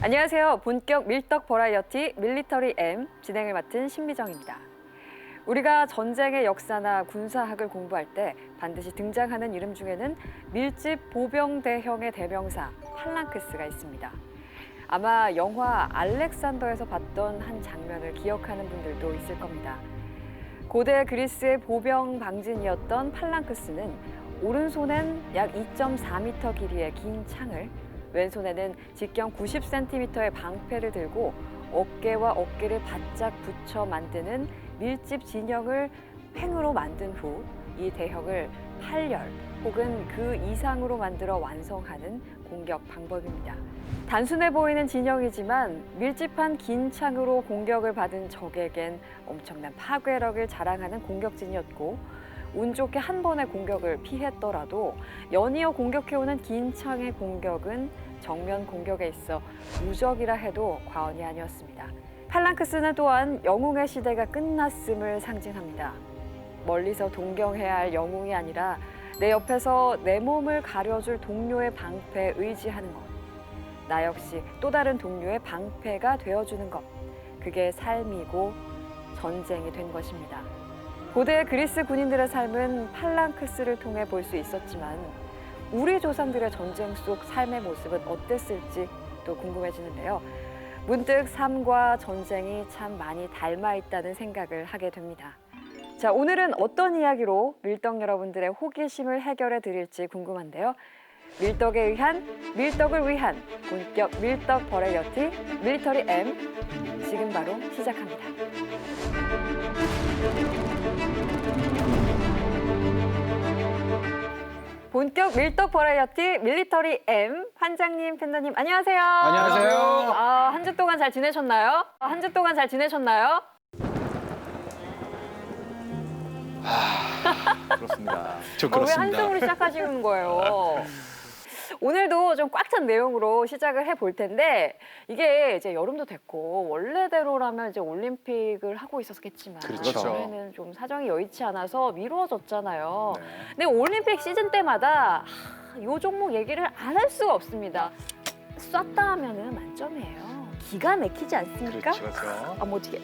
안녕하세요. 본격 밀떡 버라이어티 밀리터리 M 진행을 맡은 신미정입니다. 우리가 전쟁의 역사나 군사학을 공부할 때 반드시 등장하는 이름 중에는 밀집 보병대형의 대명사 팔랑크스가 있습니다. 아마 영화 알렉산더에서 봤던 한 장면을 기억하는 분들도 있을 겁니다. 고대 그리스의 보병 방진이었던 팔랑크스는 오른손엔 약 2.4m 길이의 긴 창을, 왼손에는 직경 90cm의 방패를 들고 어깨와 어깨를 바짝 붙여 만드는 밀집 진영을 횡으로 만든 후 이 대형을 8열 혹은 그 이상으로 만들어 완성하는 공격 방법입니다. 단순해 보이는 진영이지만 밀집한 긴 창으로 공격을 받은 적에겐 엄청난 파괴력을 자랑하는 공격진이었고, 운 좋게 한 번의 공격을 피했더라도 연이어 공격해오는 긴 창의 공격은 정면 공격에 있어 무적이라 해도 과언이 아니었습니다. 팔랑크스는 또한 영웅의 시대가 끝났음을 상징합니다. 멀리서 동경해야 할 영웅이 아니라 내 옆에서 내 몸을 가려줄 동료의 방패에 의지하는 것. 나 역시 또 다른 동료의 방패가 되어주는 것. 그게 삶이고 전쟁이 된 것입니다. 고대 그리스 군인들의 삶은 팔랑크스를 통해 볼 수 있었지만 우리 조상들의 전쟁 속 삶의 모습은 어땠을지 또 궁금해지는데요. 문득 삶과 전쟁이 참 많이 닮아 있다는 생각을 하게 됩니다. 자, 오늘은 어떤 이야기로 밀떡 여러분들의 호기심을 해결해 드릴지 궁금한데요. 밀떡에 의한, 밀떡을 위한 본격 밀떡 버라이어티 밀리터리 M 지금 바로 시작합니다. 본격 밀떡 버라이어티 밀리터리 M 환장님, 팬더님 안녕하세요. 안녕하세요. 한 주 동안 잘 지내셨나요? 그렇습니다. 저 왜 그렇습니다. 한숨으로 시작하시는 거예요? 오늘도 좀 꽉 찬 내용으로 시작을 해볼 텐데, 이게 이제 여름도 됐고 원래대로라면 이제 올림픽을 하고 있었겠지만 그렇죠. 올해는 좀 사정이 여의치 않아서 미루어졌잖아요. 네. 근데 올림픽 시즌 때마다 이 종목 얘기를 안 할 수가 없습니다. 쐈다 하면은 만점이에요. 기가 막히지 않습니까? 그렇죠. 뭐 어떻게?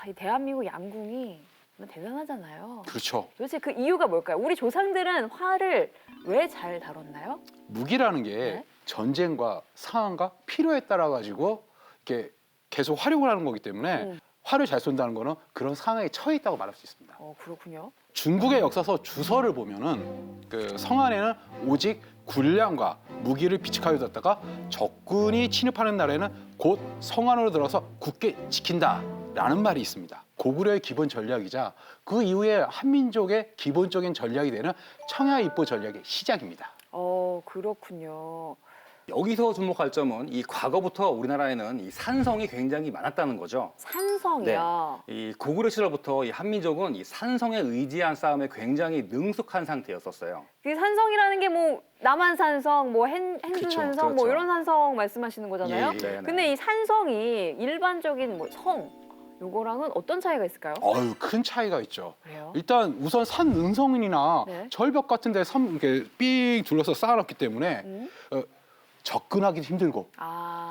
이 대한민국 양궁이 정말 대단하잖아요. 그렇죠. 도대체 그 이유가 뭘까요? 우리 조상들은 활을 왜 잘 다뤘나요? 무기라는 게 네. 전쟁과 상황과 필요에 따라 가지고 이렇게 계속 활용을 하는 거기 때문에 활을 잘 쏜다는 거는 그런 상황에 처해 있다고 말할 수 있습니다. 그렇군요. 중국의 역사서 주서를 보면은 그 성안에는 오직 군량과 무기를 비축하여 뒀다가 적군이 침입하는 날에는 곧 성안으로 들어서 굳게 지킨다라는 말이 있습니다. 고구려의 기본 전략이자 그 이후에 한민족의 기본적인 전략이 되는 청야입보 전략의 시작입니다. 그렇군요. 여기서 주목할 점은 이 과거부터 우리나라에는 이 산성이 굉장히 많았다는 거죠. 산성이요. 이 고구려 시절부터 이 한민족은 이 산성에 의지한 싸움에 굉장히 능숙한 상태였었어요. 그 산성이라는 게 뭐 남한산성, 뭐 행주산성, 뭐 그렇죠. 이런 산성 말씀하시는 거잖아요. 예. 네, 네. 근데 이 산성이 일반적인 뭐 성, 요거랑은 어떤 차이가 있을까요? 큰 차이가 있죠. 그래요? 일단 우선 산 능선이나 네. 절벽 같은 데 이렇게 삥 둘러서 쌓아놨기 때문에 음? 접근하기도 힘들고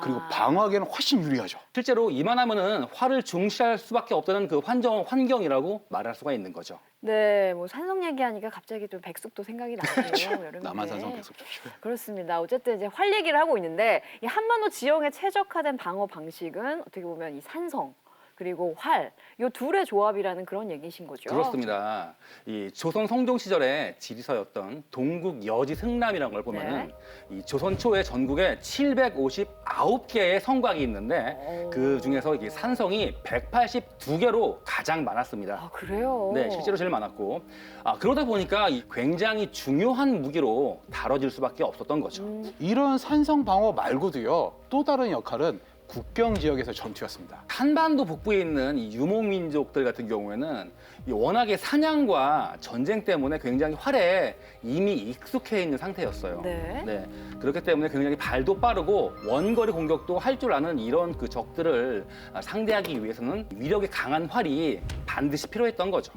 그리고 방어하기에는 훨씬 유리하죠. 실제로 이만하면은 활을 중시할 수밖에 없다는 그 환경이라고 말할 수가 있는 거죠. 네, 뭐 산성 얘기하니까 갑자기 또 백숙도 생각이 나네요. 여름인데. 남한산성 백석 좋죠. 그렇습니다. 어쨌든 이제 활 얘기를 하고 있는데, 이 한반도 지형에 최적화된 방어 방식은 어떻게 보면 이 산성 그리고 활, 이 둘의 조합이라는 그런 얘기신 거죠. 그렇습니다. 이 조선 성종 시절에 지리서였던 동국 여지 승람이라는 걸 보면은 이 조선 초에 전국에 759개의 성곽이 있는데 그 중에서 이 산성이 182개로 가장 많았습니다. 그래요? 네, 실제로 제일 많았고, 그러다 보니까 이 굉장히 중요한 무기로 다뤄질 수밖에 없었던 거죠. 이런 산성 방어 말고도요, 또 다른 역할은 국경 지역에서 전투였습니다. 한반도 북부에 있는 이 유목민족들 같은 경우에는 이 워낙에 사냥과 전쟁 때문에 굉장히 활에 이미 익숙해 있는 상태였어요. 네. 그렇기 때문에 굉장히 발도 빠르고 원거리 공격도 할 줄 아는 이런 그 적들을 상대하기 위해서는 위력이 강한 활이 반드시 필요했던 거죠.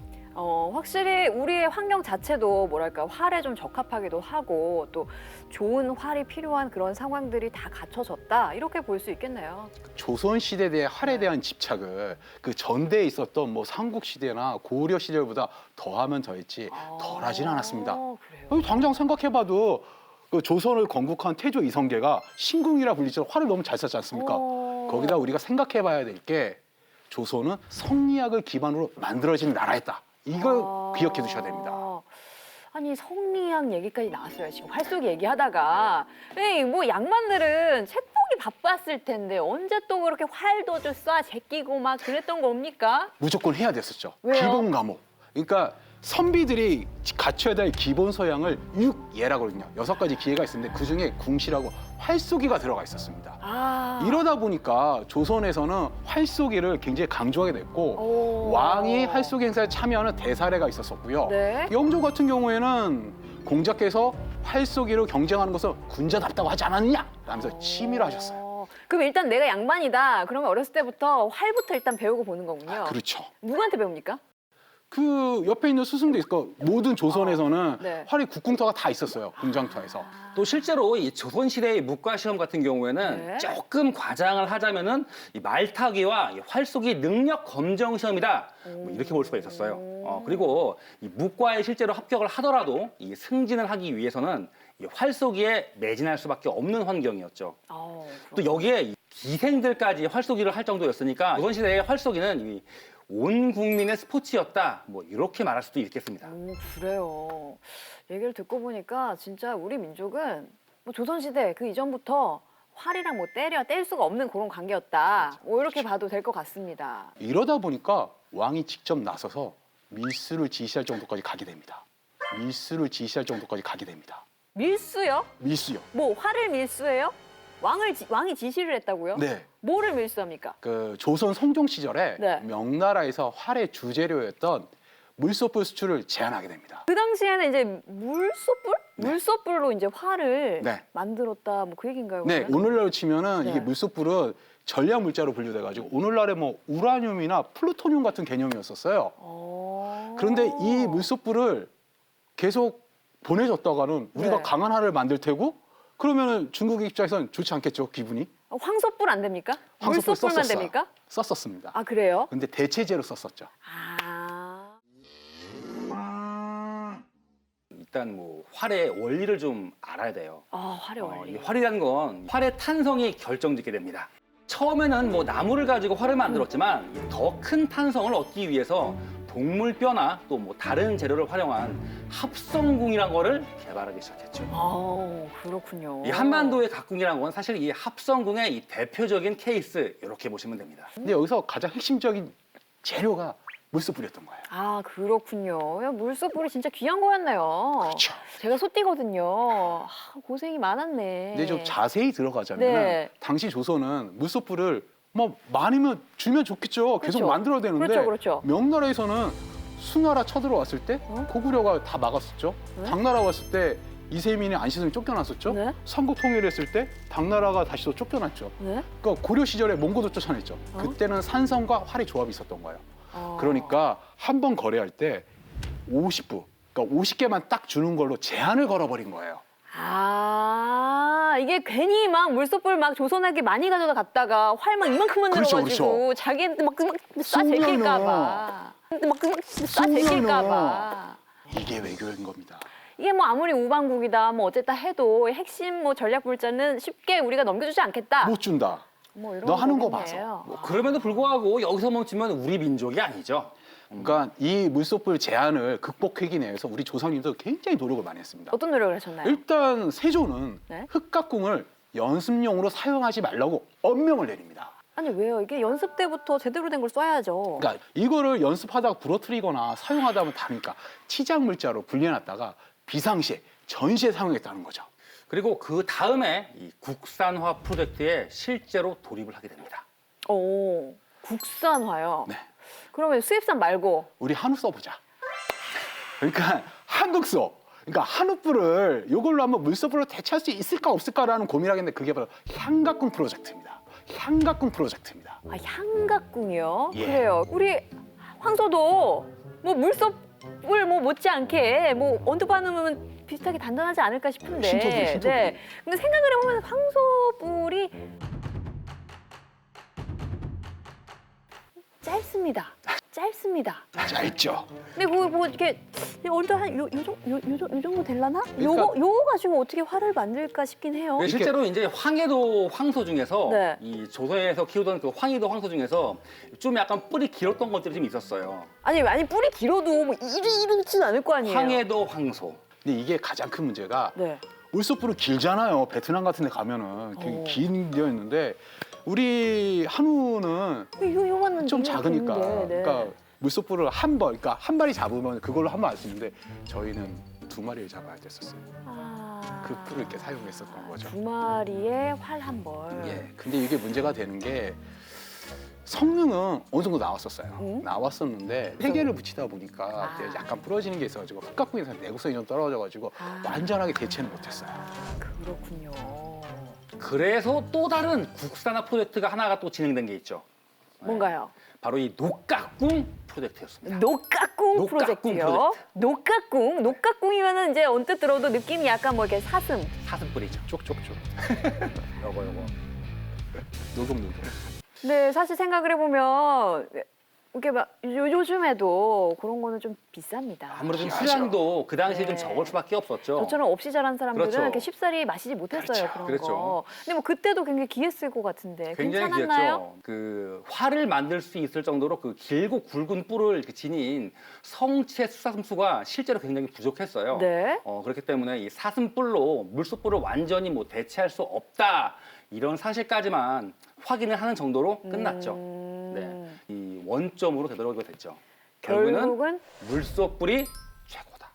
확실히 우리의 환경 자체도 뭐랄까 활에 좀 적합하기도 하고 또 좋은 활이 필요한 그런 상황들이 다 갖춰졌다 이렇게 볼 수 있겠네요. 조선 시대의 활에 대한 집착을 그 전대에 있었던 뭐 삼국 시대나 고려 시절보다 더하면 더했지 덜하진 않았습니다. 그래요? 당장 생각해봐도 그 조선을 건국한 태조 이성계가 신궁이라 불리죠. 활을 너무 잘 썼지 않습니까? 거기다 우리가 생각해봐야 될 게 조선은 성리학을 기반으로 만들어진 나라였다. 이걸 기억해 두셔야 됩니다. 아니 성리학 얘기까지 나왔어요. 지금 활쏘기 얘기하다가 에이, 뭐 양반들은 책보기 바빴을 텐데 언제 또 그렇게 활도 좀 쏴 제끼고 막 그랬던 겁니까? 무조건 해야 됐었죠. 왜요? 기본 과목. 그러니까 선비들이 갖춰야 될 기본 소양을 6예라고 그러거든요. 6가지 기회가 있었는데 그중에 궁시라고 활쏘기가 들어가 있었습니다. 이러다 보니까 조선에서는 활쏘기를 굉장히 강조하게 됐고 왕이 활쏘기 행사에 참여하는 대사례가 있었었고요. 네. 영조 같은 경우에는 공자께서 활쏘기로 경쟁하는 것은 군자답다고 하지 않았느냐? 라면서 치밀어 하셨어요. 그럼 일단 내가 양반이다. 그러면 어렸을 때부터 활부터 일단 배우고 보는 거군요. 그렇죠. 누구한테 배웁니까? 그 옆에 있는 스승도 있고 모든 조선에서는 네. 활의 국궁터가 다 있었어요. 공장터에서. 또 실제로 이 조선 시대의 문과 시험 같은 경우에는 네. 조금 과장을 하자면은 이 말타기와 이 활쏘기 능력 검정 시험이다 뭐 이렇게 볼 수가 있었어요. 그리고 이 문과에 실제로 합격을 하더라도 이 승진을 하기 위해서는 이 활쏘기에 매진할 수밖에 없는 환경이었죠. 또 여기에 이 기생들까지 활쏘기를 할 정도였으니까 조선 시대의 활쏘기는 이 온 국민의 스포츠였다. 뭐 이렇게 말할 수도 있겠습니다. 그래요. 얘기를 듣고 보니까 진짜 우리 민족은 뭐 조선시대 그 이전부터 활이랑 뭐 뗄 수가 없는 그런 관계였다. 뭐 이렇게 봐도 될 것 같습니다. 이러다 보니까 왕이 직접 나서서 밀수를 지시할 정도까지 가게 됩니다. 밀수를 지시할 정도까지 가게 됩니다. 밀수요? 밀수요. 뭐 활을 밀수해요? 왕이 지시를 했다고요? 네. 뭐를 밀수합니까? 그 조선 성종 시절에 네. 명나라에서 활의 주재료였던 물소불 수출을 제한하게 됩니다. 그 당시에는 이제 물소불? 네. 물소불로 이제 활을 네. 만들었다. 뭐 그 얘기인가요? 네, 그러면? 오늘날로 치면은 네. 이게 물소불은 전략 물자로 분류돼가지고 오늘날에 뭐 우라늄이나 플루토늄 같은 개념이었었어요. 그런데 이 물소불을 계속 보내줬다가는 우리가 네. 강한 활을 만들 테고 그러면은 중국의 입장에서는 좋지 않겠죠, 기분이? 황소불 안 됩니까? 황소불 물소불만 썼었어요. 됩니까? 썼었습니다. 아 그래요? 근데 대체제로 썼었죠. 일단 뭐 활의 원리를 좀 알아야 돼요. 활의 원리. 이 활이라는 건 활의 탄성이 결정짓게 됩니다. 처음에는 뭐 나무를 가지고 활을 만들었지만 더 큰 탄성을 얻기 위해서 동물 뼈나 또 뭐 다른 재료를 활용한 합성궁이라는 거를 개발하기 시작했죠. 그렇군요. 이 한반도의 각궁이라는 건 사실 이 합성궁의 이 대표적인 케이스 이렇게 보시면 됩니다. 근데 여기서 가장 핵심적인 재료가 물소불이었던 거예요. 그렇군요. 야, 물소불이 진짜 귀한 거였네요. 그렇죠. 제가 소띠거든요. 고생이 많았네. 근데 좀 자세히 들어가자면 네. 당시 조선은 물소불을 뭐 많이면 주면 좋겠죠. 계속 그렇죠. 만들어야 되는데 그렇죠. 명나라에서는 수나라 쳐들어왔을 때 고구려가 다 막았었죠. 네? 당나라 왔을 때 이세민이 안시성이 쫓겨났었죠. 네? 삼국 통일했을 때 당나라가 다시 또 쫓겨났죠. 네? 그러니까 고려 시절에 몽고도 쫓아냈죠. 그때는 산성과 활의 조합이 있었던 거예요. 그러니까 한 번 거래할 때 50부, 그러니까 50개만 딱 주는 걸로 제한을 걸어버린 거예요. 이게 괜히 막 물소불 막 조선하게 많이 가져다 갔다가 활 막 이만큼만 그렇죠, 들어가지고 그렇죠. 자기한테 막 쏴 제낄까봐. 쏴 제낄까봐. 이게 외교인 겁니다. 이게 뭐 아무리 우방국이다 뭐 어쨌다 해도 핵심 뭐 전략 불자는 쉽게 우리가 넘겨주지 않겠다. 못 준다. 뭐 이런 너 하는 거 거겠네요. 뭐 그럼에도 불구하고 여기서 멈추면 우리 민족이 아니죠. 그러니까 이 물소불 제한을 극복하기 위해서 우리 조상님도 굉장히 노력을 많이 했습니다. 어떤 노력을 하셨나요? 일단 세조는 네? 흑각궁을 연습용으로 사용하지 말라고 엄명을 내립니다. 아니 왜요? 이게 연습 때부터 제대로 된 걸 써야죠. 그러니까 이거를 연습하다가 부러뜨리거나 사용하다 보면 다니까 치장 물자로 분리해놨다가 비상시에 전시에 사용했다는 거죠. 그리고 그 다음에 이 국산화 프로젝트에 실제로 돌입을 하게 됩니다. 오, 국산화요. 네. 그러면 수입산 말고. 우리 한우 써보자. 그러니까 한국소. 그러니까 한우불을 이걸로 한번 물소불로 대체할 수 있을까 없을까라는 고민을 하겠는데 그게 바로 향각궁 프로젝트입니다. 향각궁 프로젝트입니다. 아, 향각궁이요? 예. 그래요. 우리 황소도 뭐 물섭을 뭐 못지않게 뭐 언뜻받으면 비슷하게 단단하지 않을까 싶은데. 신토불, 신토불. 네. 근데 생각을 해보면 황소불이 짧습니다. 짧습니다. 짧죠. 근데 그거 뭐 이렇게 얼도 한요 정도 될라나? 그러니까- 요거 가지고 어떻게 활을 만들까 싶긴 해요. 네, 실제로 이제 황해도 황소 중에서 네. 이 조선에서 키우던 그 황해도 황소 중에서 좀 약간 뿔이 길었던 것들이 좀 있었어요. 아니 뿌리 길어도 뭐 이렇진 않을 거 아니에요. 황해도 황소. 근데 이게 가장 큰 문제가 네. 물소불은 길잖아요. 베트남 같은 데 가면은 되게 어. 긴 데어 있는데 우리 한우는 요만한 좀 이렇게 작으니까 있는데, 네. 그러니까 물소불을 그러니까 한 마리 잡으면 그걸로 한 마리 할 수 있는데 저희는 두 마리를 잡아야 됐었어요. 아, 그 풀을 이렇게 사용했었던 거죠. 두 마리에 활 한 벌. 예. 근데 이게 문제가 되는 게 성능은 어느 정도 나왔었어요. 응? 나왔었는데 세개를 붙이다 보니까 아. 이제 약간 부러지는 게 있어가지고 흑각궁에서 내구성이 좀 떨어져가지고 아. 완전하게 대체는 못했어요. 그렇군요. 그래서 또 다른 국산화 프로젝트가 하나가 또 진행된 게 있죠. 뭔가요? 바로 이 녹각궁 프로젝트였습니다. 녹각궁 녹각궁 프로젝트요. 프로젝트. 녹각궁이면은 이제 언뜻 들어도 느낌이 약간 뭐 이렇게 사슴. 사슴뿔이죠. 쪽쪽쪽. 요거. 노동노동. 근데 사실 생각을 해보면 이게 막 요즘에도 그런 거는 좀 비쌉니다. 아무래도 귀하죠. 수량도 그 당시에 좀 네. 적을 수밖에 없었죠. 저처럼 없이 자란 사람들은 그렇죠. 이렇게 쉽사리 마시지 못했어요. 그렇죠. 그런 그렇죠. 거. 근데 뭐 그때도 굉장히 귀했을 것 같은데 굉장히 괜찮았나요? 귀했죠. 그 활을 만들 수 있을 정도로 그 길고 굵은 뿔을 이렇게 지닌 성체 수사슴수가 실제로 굉장히 부족했어요. 네. 그렇기 때문에 이 사슴뿔로 물소뿔을 완전히 뭐 대체할 수 없다 이런 사실까지만 확인을 하는 정도로 끝났죠. 네, 이 원점으로 되돌아오게 됐죠. 결국은 물소뿔이 최고다.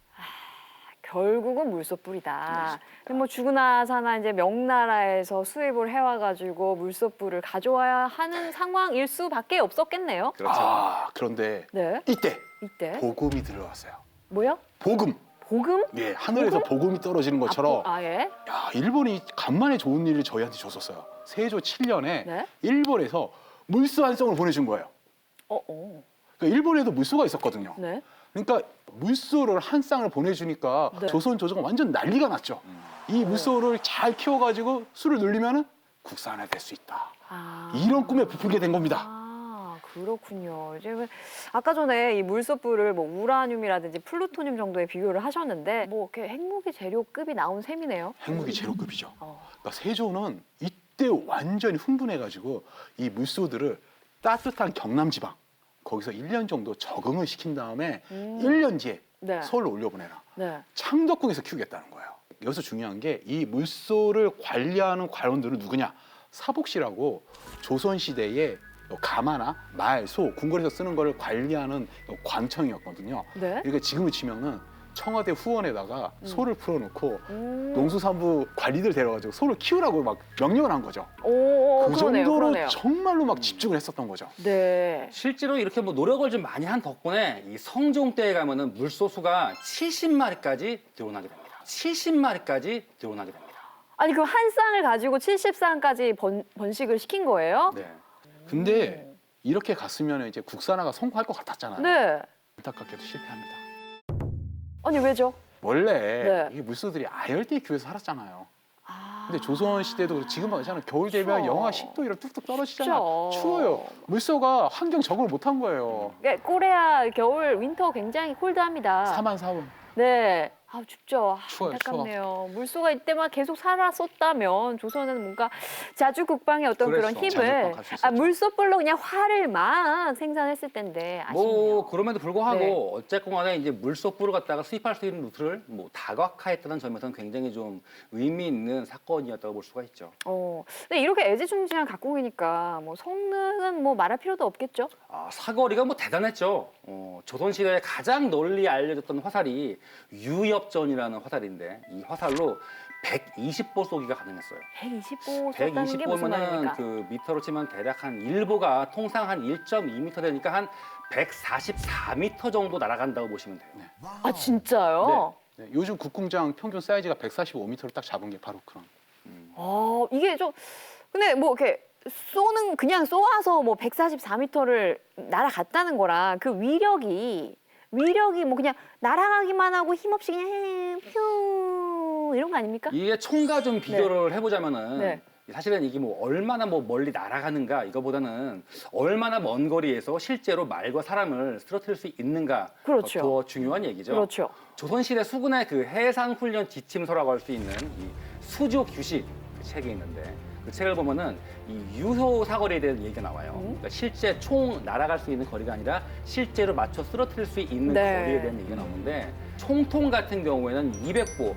결국은 물소뿔이다. 근데 뭐 죽으나 사나 이제 명나라에서 수입을 해와가지고 물소뿔을 가져와야 하는 상황일 수밖에 없었겠네요. 그렇죠. 그런데 네. 이때 이때 복음이 들어왔어요. 뭐요? 복음. 복음? 예, 하늘에서 복음이 떨어지는 것처럼 예. 야, 일본이 간만에 좋은 일을 저희한테 줬었어요. 세조 7년에 네. 일본에서 물소 한 쌍을 보내준 거예요. 그러니까 일본에도 물소가 있었거든요. 네. 그러니까 물소를 한 쌍을 보내주니까 네. 조선 조정은 완전 난리가 났죠. 이 물소를 잘 키워가지고 술을 늘리면 국산화 될 수 있다. 아. 이런 꿈에 부풀게 된 겁니다. 아, 그렇군요. 이제 아까 전에 이 물소뿔을 뭐 우라늄이라든지 플루토늄 정도에 비교를 하셨는데 뭐 이렇게 핵무기 재료급이 나온 셈이네요. 핵무기 재료급이죠. 어. 그러니까 세조는 이때 완전히 흥분해가지고 이 물소들을 따뜻한 경남 지방 거기서 1년 정도 적응을 시킨 다음에 1년 뒤에 네. 서울로 올려보내라. 네. 창덕궁에서 키우겠다는 거예요. 여기서 중요한 게 이 물소를 관리하는 관원들은 누구냐? 사복시라고 조선시대에 가마나 말, 소, 궁궐에서 쓰는 거를 관리하는 관청이었거든요. 네. 그러니까 지금을 치면은 청와대 후원에다가 소를 풀어놓고 농수산부 관리들 데려가지고 소를 키우라고 막 명령을 한 거죠. 오, 그 그러네요. 정도로 그러네요. 정말로 막 집중을 했었던 거죠. 네. 실제로 이렇게 뭐 노력을 좀 많이 한 덕분에 이 성종때에 가면은 물소수가 70마리까지 늘어나게 됩니다. 70마리까지 늘어나게 됩니다. 아니 그 한 쌍을 가지고 70쌍까지 번식을 시킨 거예요? 네. 근데 이렇게 갔으면 이제 국산화가 성공할 것 같았잖아요. 네. 안타깝게도 실패합니다. 아니 왜죠? 원래 네. 이 물소들이 아열대 기후에서 살았잖아요. 아. 근데 조선 시대도 그렇고 지금 봐잖아요. 겨울 되면 추워. 영하 10도 이렇게 뚝뚝 떨어지잖아요. 춥죠. 추워요. 물소가 환경 적응을 못한 거예요. 코레아 겨울 윈터 굉장히 콜드합니다. 사만사원. 네. 아 춥죠. 추워요, 안타깝네요. 물소가 이때만 계속 살았었다면 조선은 뭔가 자주국방의 어떤 그런 그랬어. 힘을 자주국방 갈수 있었죠. 물소뿔로 그냥 활을 막 생산했을 텐데 아쉽네요. 뭐 그럼에도 불구하고 네. 어쨌건 간에 이제 물소뿔을 갖다가 수입할 수 있는 루트를 뭐 다각화했다는 점에서는 굉장히 좀 의미 있는 사건이었다고 볼 수가 있죠. 근데 이렇게 애지중지한 각궁이니까 뭐 성능은 뭐 말할 필요도 없겠죠. 사거리가 뭐 대단했죠. 조선시대에 가장 널리 알려졌던 화살이 유엽전이라는 화살인데 이 화살로 120보 쏘기가 가능했어요. 120보 썼다는 게 무슨 120보면은 말입니까? 그 미터로 치면 대략 한 1보가 통상 한 1.2m 되니까 한 144m 정도 날아간다고 보시면 돼요. 아 진짜요? 네, 요즘 국궁장 평균 사이즈가 145m를 딱 잡은 게 바로 그런. 이게 좀 근데 뭐 이렇게 쏘는 그냥 쏘아서 뭐 144m를 날아갔다는 거랑 그 위력이 뭐 그냥 날아가기만 하고 힘없이 그냥 퓨 이런 거 아닙니까? 이게 총과 좀 비교를 해보자면은 네. 사실은 이게 뭐 얼마나 뭐 멀리 날아가는가 이거보다는 얼마나 먼 거리에서 실제로 말과 사람을 쓰러뜨릴 수 있는가 그렇죠. 더 중요한 얘기죠. 그렇죠. 조선시대 수군의 그 해상훈련 지침서라고 할 수 있는 이 수조 규식 그 책이 있는데 그 책을 보면은 이 유효 사거리에 대한 얘기가 나와요. 그러니까 실제 총 날아갈 수 있는 거리가 아니라 실제로 맞춰 쓰러뜨릴 수 있는 네. 거리에 대한 얘기가 나오는데 총통 같은 경우에는 200보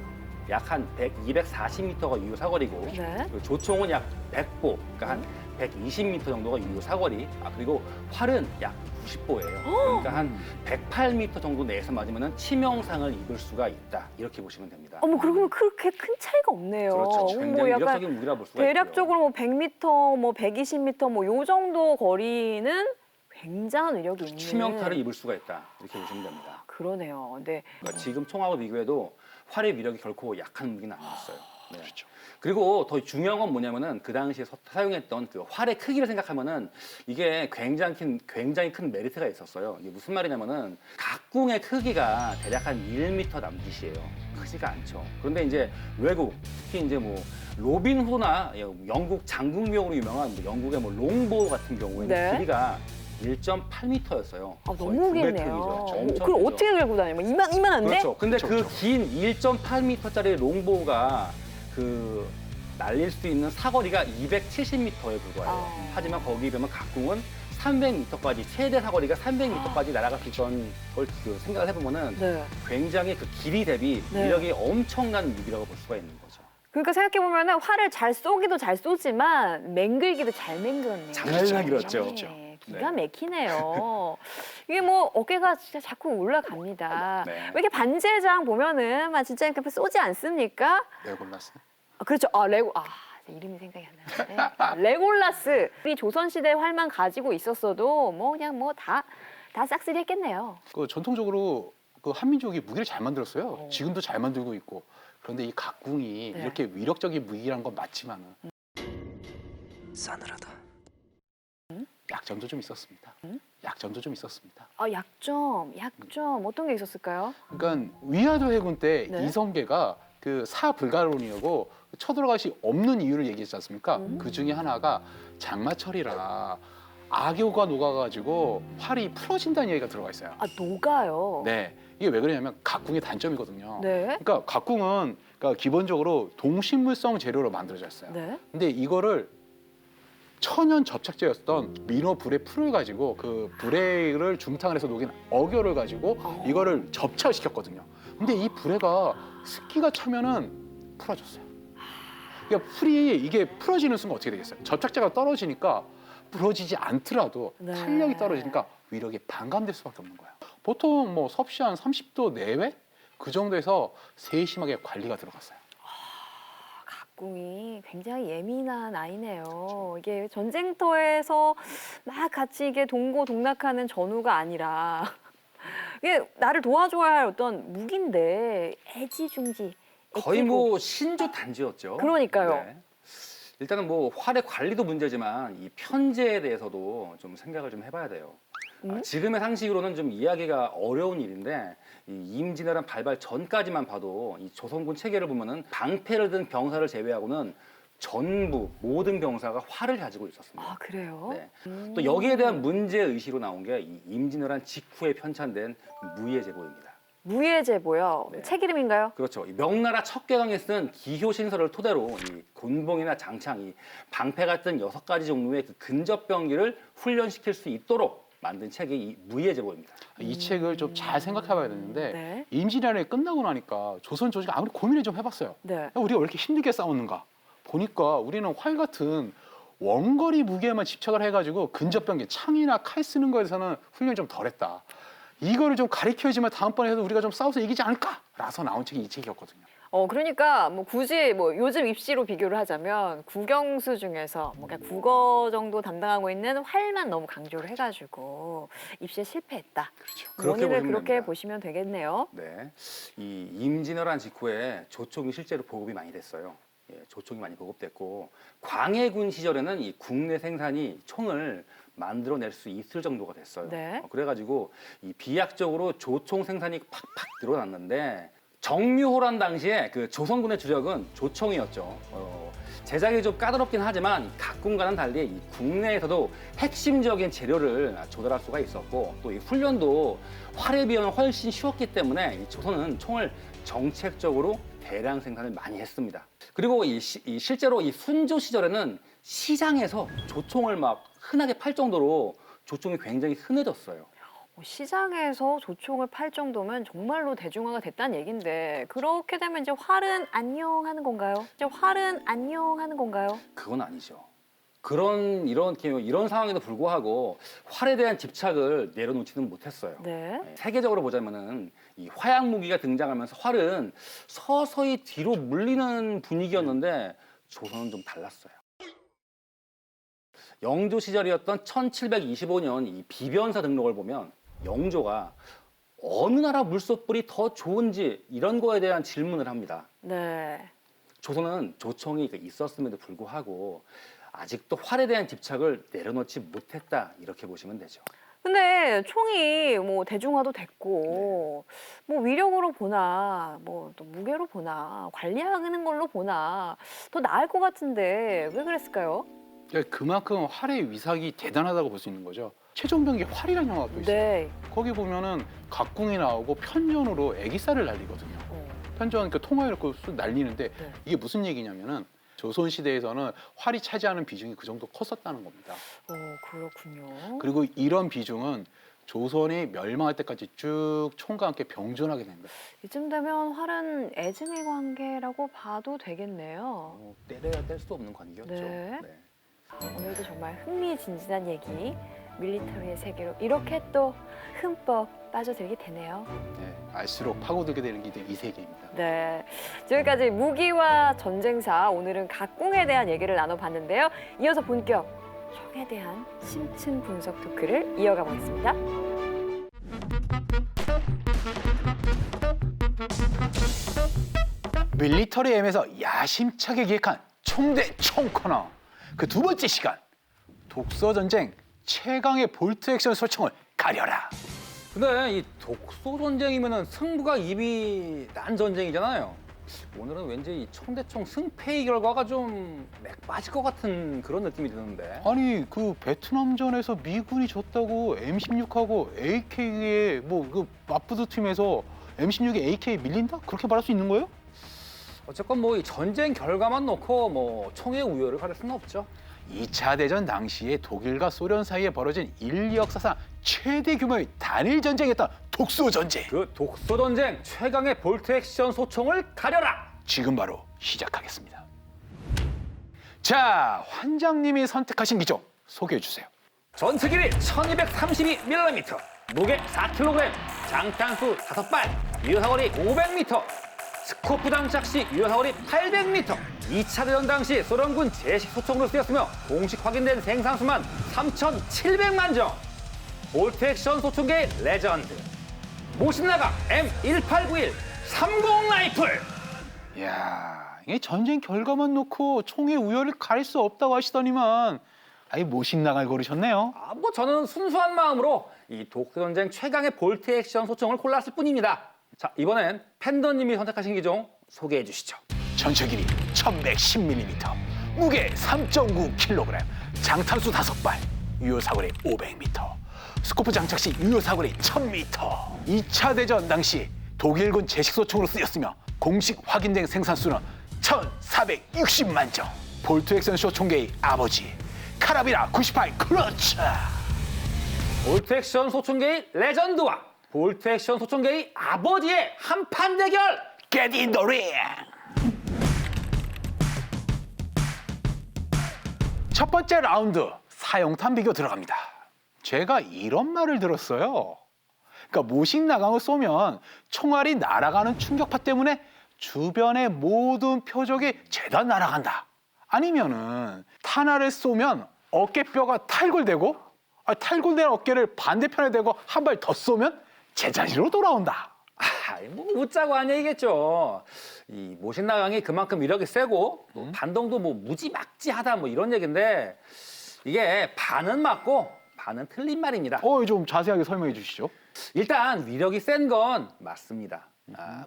약 한 240m가 유효 사거리고 네. 그리고 조총은 약 100보 그러니까 한 120m 정도가 유효 사거리. 그리고 활은 약 90보예요. 그러니까 한 108m 정도 내에서 맞으면 치명상을 입을 수가 있다. 이렇게 보시면 됩니다. 어머 그러면 그렇게 큰 차이가 없네요. 그렇죠. 굉장히 뭐 약간 위력적인 무기라 볼 수가 있고요. 대략적으로 뭐 100m, 뭐 120m 뭐 요 정도 거리는 굉장한 위력이 있는 치명타를 입을 수가 있다. 이렇게 보시면 됩니다. 그러네요. 근데 그러니까 지금 총하고 비교해도 활의 위력이 결코 약한 무기는 아니었어요. 네. 그렇죠. 그리고 더 중요한 건 뭐냐면은 그 당시에 사용했던 그 활의 크기를 생각하면은 이게 굉장히 큰 메리트가 있었어요. 이게 무슨 말이냐면은 각궁의 크기가 대략 한 1m 남짓이에요. 크지가 않죠. 그런데 이제 외국 특히 이제 뭐 로빈 후드나 영국 장군용으로 유명한 뭐 영국의 뭐 롱보우 같은 경우에는 네. 길이가 1.8m였어요. 너무 길네요. 엄청 그걸 길죠. 어떻게 들고 다니면 이만한데? 그렇죠. 근데 그렇죠, 그 긴 1.8m짜리 롱보우가 그 날릴 수 있는 사거리가 270m에 불과해요. 하지만 거기에 비하면 각궁은 300m까지 최대 사거리가 300m까지 날아갈 수 있던 걸 그 생각을 해보면은 네. 굉장히 그 길이 대비 네. 위력이 엄청난 무기라고 볼 수가 있는 거죠. 그러니까 생각해보면 활을 잘 쏘기도 잘 쏘지만 맹글기도 잘 맹글었네요. 장난 길었죠. 네, 기가 막히네요. 이게 뭐 어깨가 진짜 자꾸 올라갑니다. 네. 왜 이렇게 반제장 보면은 막 진짜 이렇게 쏘지 않습니까? 레골라스. 그렇죠. 이름이 생각이 안 나는데 레골라스. 이 조선시대 활만 가지고 있었어도 뭐 그냥 뭐 다 싹쓸이 했겠네요. 그 전통적으로 그 한민족이 무기를 잘 만들었어요. 지금도 잘 만들고 있고. 그런데 이 각궁이 네. 이렇게 위력적인 무기라는 건 맞지만은 싸늘하다. 약점도 좀 있었습니다. 약점도 좀 있었습니다. 약점 어떤 게 있었을까요? 그러니까 위화도 해군 때 네. 이성계가 그 사불가론이라고 쳐들어갈 수 없는 이유를 얘기했지 않습니까? 그 중에 하나가 장마철이라 악효가 녹아가지고 활이 풀어진다는 얘기가 들어가 있어요. 녹아요. 네, 이게 왜 그러냐면 각궁의 단점이거든요. 네. 그러니까 각궁은 그러니까 기본적으로 동식물성 재료로 만들어져 있어요. 네. 근데 이거를 천연 접착제였던 민호 불의 풀을 가지고 그 불에를 중탕을 해서 녹인 어교를 가지고 이거를 접착을 시켰거든요. 근데 이 불에가 습기가 차면은 풀어졌어요. 그러니까 풀이 이게 풀어지는 순간 어떻게 되겠어요? 접착제가 떨어지니까 부러지지 않더라도 네. 탄력이 떨어지니까 위력이 반감될 수밖에 없는 거예요. 보통 뭐 섭씨 한 30도 내외 그 정도에서 세심하게 관리가 들어갔어요. 각궁이 굉장히 예민한 아이네요. 이게 전쟁터에서 막 같이 이게 동고동락하는 전우가 아니라 이게 나를 도와줘야 할 어떤 무기인데 애지중지. 거의 애끼고. 뭐 신조 단지였죠. 그러니까요. 네. 일단은 뭐 활의 관리도 문제지만 이 편제에 대해서도 좀 생각을 좀 해봐야 돼요. 지금의 상식으로는 좀 이해하기가 어려운 일인데 이 임진왜란 발발 전까지만 봐도 이 조선군 체계를 보면은 방패를 든 병사를 제외하고는 전부 모든 병사가 활을 가지고 있었습니다. 그래요? 네. 또 여기에 대한 문제 의식으로 나온 게 이 임진왜란 직후에 편찬된 무예제보입니다. 무예제보요. 네. 책 이름인가요? 그렇죠. 이 명나라 척계강에 쓴 기효 신설을 토대로 이 곤봉이나 장창, 이 방패 같은 6가지 종류의 그 근접병기를 훈련시킬 수 있도록 만든 책이 이 무예제보입니다. 이 책을 좀 잘 생각해봐야 되는데 네. 임진왜란이 끝나고 나니까 조선 조직이 아무리 고민을 좀 해봤어요. 네. 우리가 왜 이렇게 힘들게 싸웠는가? 보니까 우리는 활 같은 원거리 무기에만 집착을 해가지고 근접병기, 창이나 칼 쓰는 거에서는 훈련이 좀 덜했다. 이거를 좀 가르쳐야지만 다음번에 해도 우리가 좀 싸워서 이기지 않을까? 라서 나온 책이 이 책이었거든요. 그러니까 뭐 굳이 뭐 요즘 입시로 비교를 하자면 국영수 중에서 뭐 그냥 국어 정도 담당하고 있는 활만 너무 강조를 해가지고 입시에 실패했다. 그렇죠. 그렇게 원인을 보시면 그렇게 됩니다. 보시면 되겠네요. 네, 이 임진왜란 직후에 조총이 실제로 보급이 많이 됐어요. 예, 조총이 많이 보급됐고 광해군 시절에는 이 국내 생산이 총을 만들어낼 수 있을 정도가 됐어요. 네. 그래가지고 이 비약적으로 조총 생산이 팍팍 늘어났는데 정묘호란 당시에 그 조선군의 주력은 조총이었죠. 제작이 좀 까다롭긴 하지만 이 각군과는 달리 이 국내에서도 핵심적인 재료를 조달할 수가 있었고 또 이 훈련도 활에 비하면 훨씬 쉬웠기 때문에 이 조선은 총을 정책적으로 대량 생산을 많이 했습니다. 그리고 실제로 이 순조 시절에는 시장에서 조총을 막 흔하게 팔 정도로 조총이 굉장히 흔해졌어요. 시장에서 조총을 팔 정도면 정말로 대중화가 됐다는 얘긴데 그렇게 되면 이제 활은 안녕하는 건가요? 이제 활은 안녕하는 건가요? 그건 아니죠. 이런 상황에도 불구하고 활에 대한 집착을 내려놓지는 못했어요. 네. 세계적으로 보자면은 이 화약 무기가 등장하면서 활은 서서히 뒤로 물리는 분위기였는데 조선은 좀 달랐어요. 영조 시절이었던 1725년 이 비변사 등록을 보면 영조가 어느 나라 물소뿔이 더 좋은지 이런 거에 대한 질문을 합니다. 네. 조선은 조총이 있었음에도 불구하고 아직도 활에 대한 집착을 내려놓지 못했다 이렇게 보시면 되죠. 근데 총이 뭐 대중화도 됐고 뭐 위력으로 보나 뭐 또 무게로 보나 관리하는 걸로 보나 더 나을 것 같은데 왜 그랬을까요? 그만큼 활의 위상이 대단하다고 볼 수 있는 거죠. 최종병기 활이라는 영화가 또 있어요. 네. 거기 보면은 각궁이 나오고 편전으로 애기살을 날리거든요. 편전 그 통화를 놓고 쑥 날리는데 네. 이게 무슨 얘기냐면은 조선 시대에서는 활이 차지하는 비중이 그 정도 컸었다는 겁니다. 그렇군요. 그리고 이런 비중은 조선이 멸망할 때까지 쭉 총과 함께 병존하게 된 거예요. 이쯤 되면 활은 애증의 관계라고 봐도 되겠네요. 때려야 뗄 수 없는 관계였죠. 네. 오늘도 정말 흥미진진한 얘기 밀리터리의 세계로 이렇게 또 흠뻑 빠져들게 되네요. 네, 알수록 파고들게 되는 게 이 세계입니다. 네, 지금까지 무기와 전쟁사 오늘은 각궁에 대한 얘기를 나눠봤는데요. 이어서 본격 총에 대한 심층 분석 토크를 이어가 보겠습니다. 밀리터리 M에서 야심차게 기획한 총 대 총 코너. 그 두 번째 시간, 독서 전쟁 최강의 볼트 액션 소총을 가려라. 근데 이 독소 전쟁이면은 승부가 입이 난 전쟁이잖아요. 오늘은 왠지 이 총대총 승패의 결과가 좀 맥 빠질 것 같은 그런 느낌이 드는데. 아니 그 베트남전에서 미군이 졌다고 M16하고 AK에 뭐 그 맞붙을 팀에서 M16에 AK 밀린다? 그렇게 말할 수 있는 거예요? 어쨌건 뭐 이 전쟁 결과만 놓고 뭐 총의 우열을 가릴 수는 없죠. 2차 대전 당시에 독일과 소련 사이에 벌어진 인류 역사상 최대 규모의 단일 전쟁이었던 독소 전쟁. 그 독소 전쟁 최강의 볼트 액션 소총을 가려라. 지금 바로 시작하겠습니다. 자, 환장님이 선택하신 기종 소개해 주세요. 전투 길이 1232mm, 무게 4kg, 장탄수 5발, 유효사거리 500m, 스코프 장착 시 유효사거리 800m. 2차 대전 당시 소련군 제식 소총으로 쓰였으며 공식 확인된 생산수만 3,700만 정. 볼트 액션 소총계의 레전드. 모신나가 M1891 30 라이플. 이야, 이게 전쟁 결과만 놓고 총의 우열을 가릴 수 없다고 하시더니만 아예 모신나갈 고르셨네요. 뭐 저는 순수한 마음으로 이 독소전쟁 최강의 볼트 액션 소총을 골랐을 뿐입니다. 자, 이번엔 팬더님이 선택하신 기종 소개해 주시죠. 전체 길이 1110mm, 무게 3.9kg, 장탄수 5발, 유효사거리 500m, 스코프 장착 시 유효사거리 1000m. 2차 대전 당시 독일군 제식소총으로 쓰였으며 공식 확인된 생산수는 1460만 정. 볼트 액션 소총계의 아버지 카라비나 98 클러치. 볼트 액션 소총계의 레전드와 볼트 액션 소총계의 아버지의 한판 대결! Get in the ring! 첫 번째 라운드 사용탄 비교 들어갑니다. 제가 이런 말을 들었어요. 그러니까 모식 나강을 쏘면 총알이 날아가는 충격파 때문에 주변의 모든 표적이 죄다 날아간다. 아니면은 탄화를 쏘면 어깨뼈가 탈골되고 탈골된 어깨를 반대편에 대고 한 발 더 쏘면 제자리로 돌아온다. 뭐 웃자고 한 얘기겠죠. 이 모신나강이 그만큼 위력이 세고 또 반동도 뭐 무지막지하다 뭐 이런 얘기인데 이게 반은 맞고 반은 틀린 말입니다. 좀 자세하게 설명해 주시죠. 일단 위력이 센 건 맞습니다.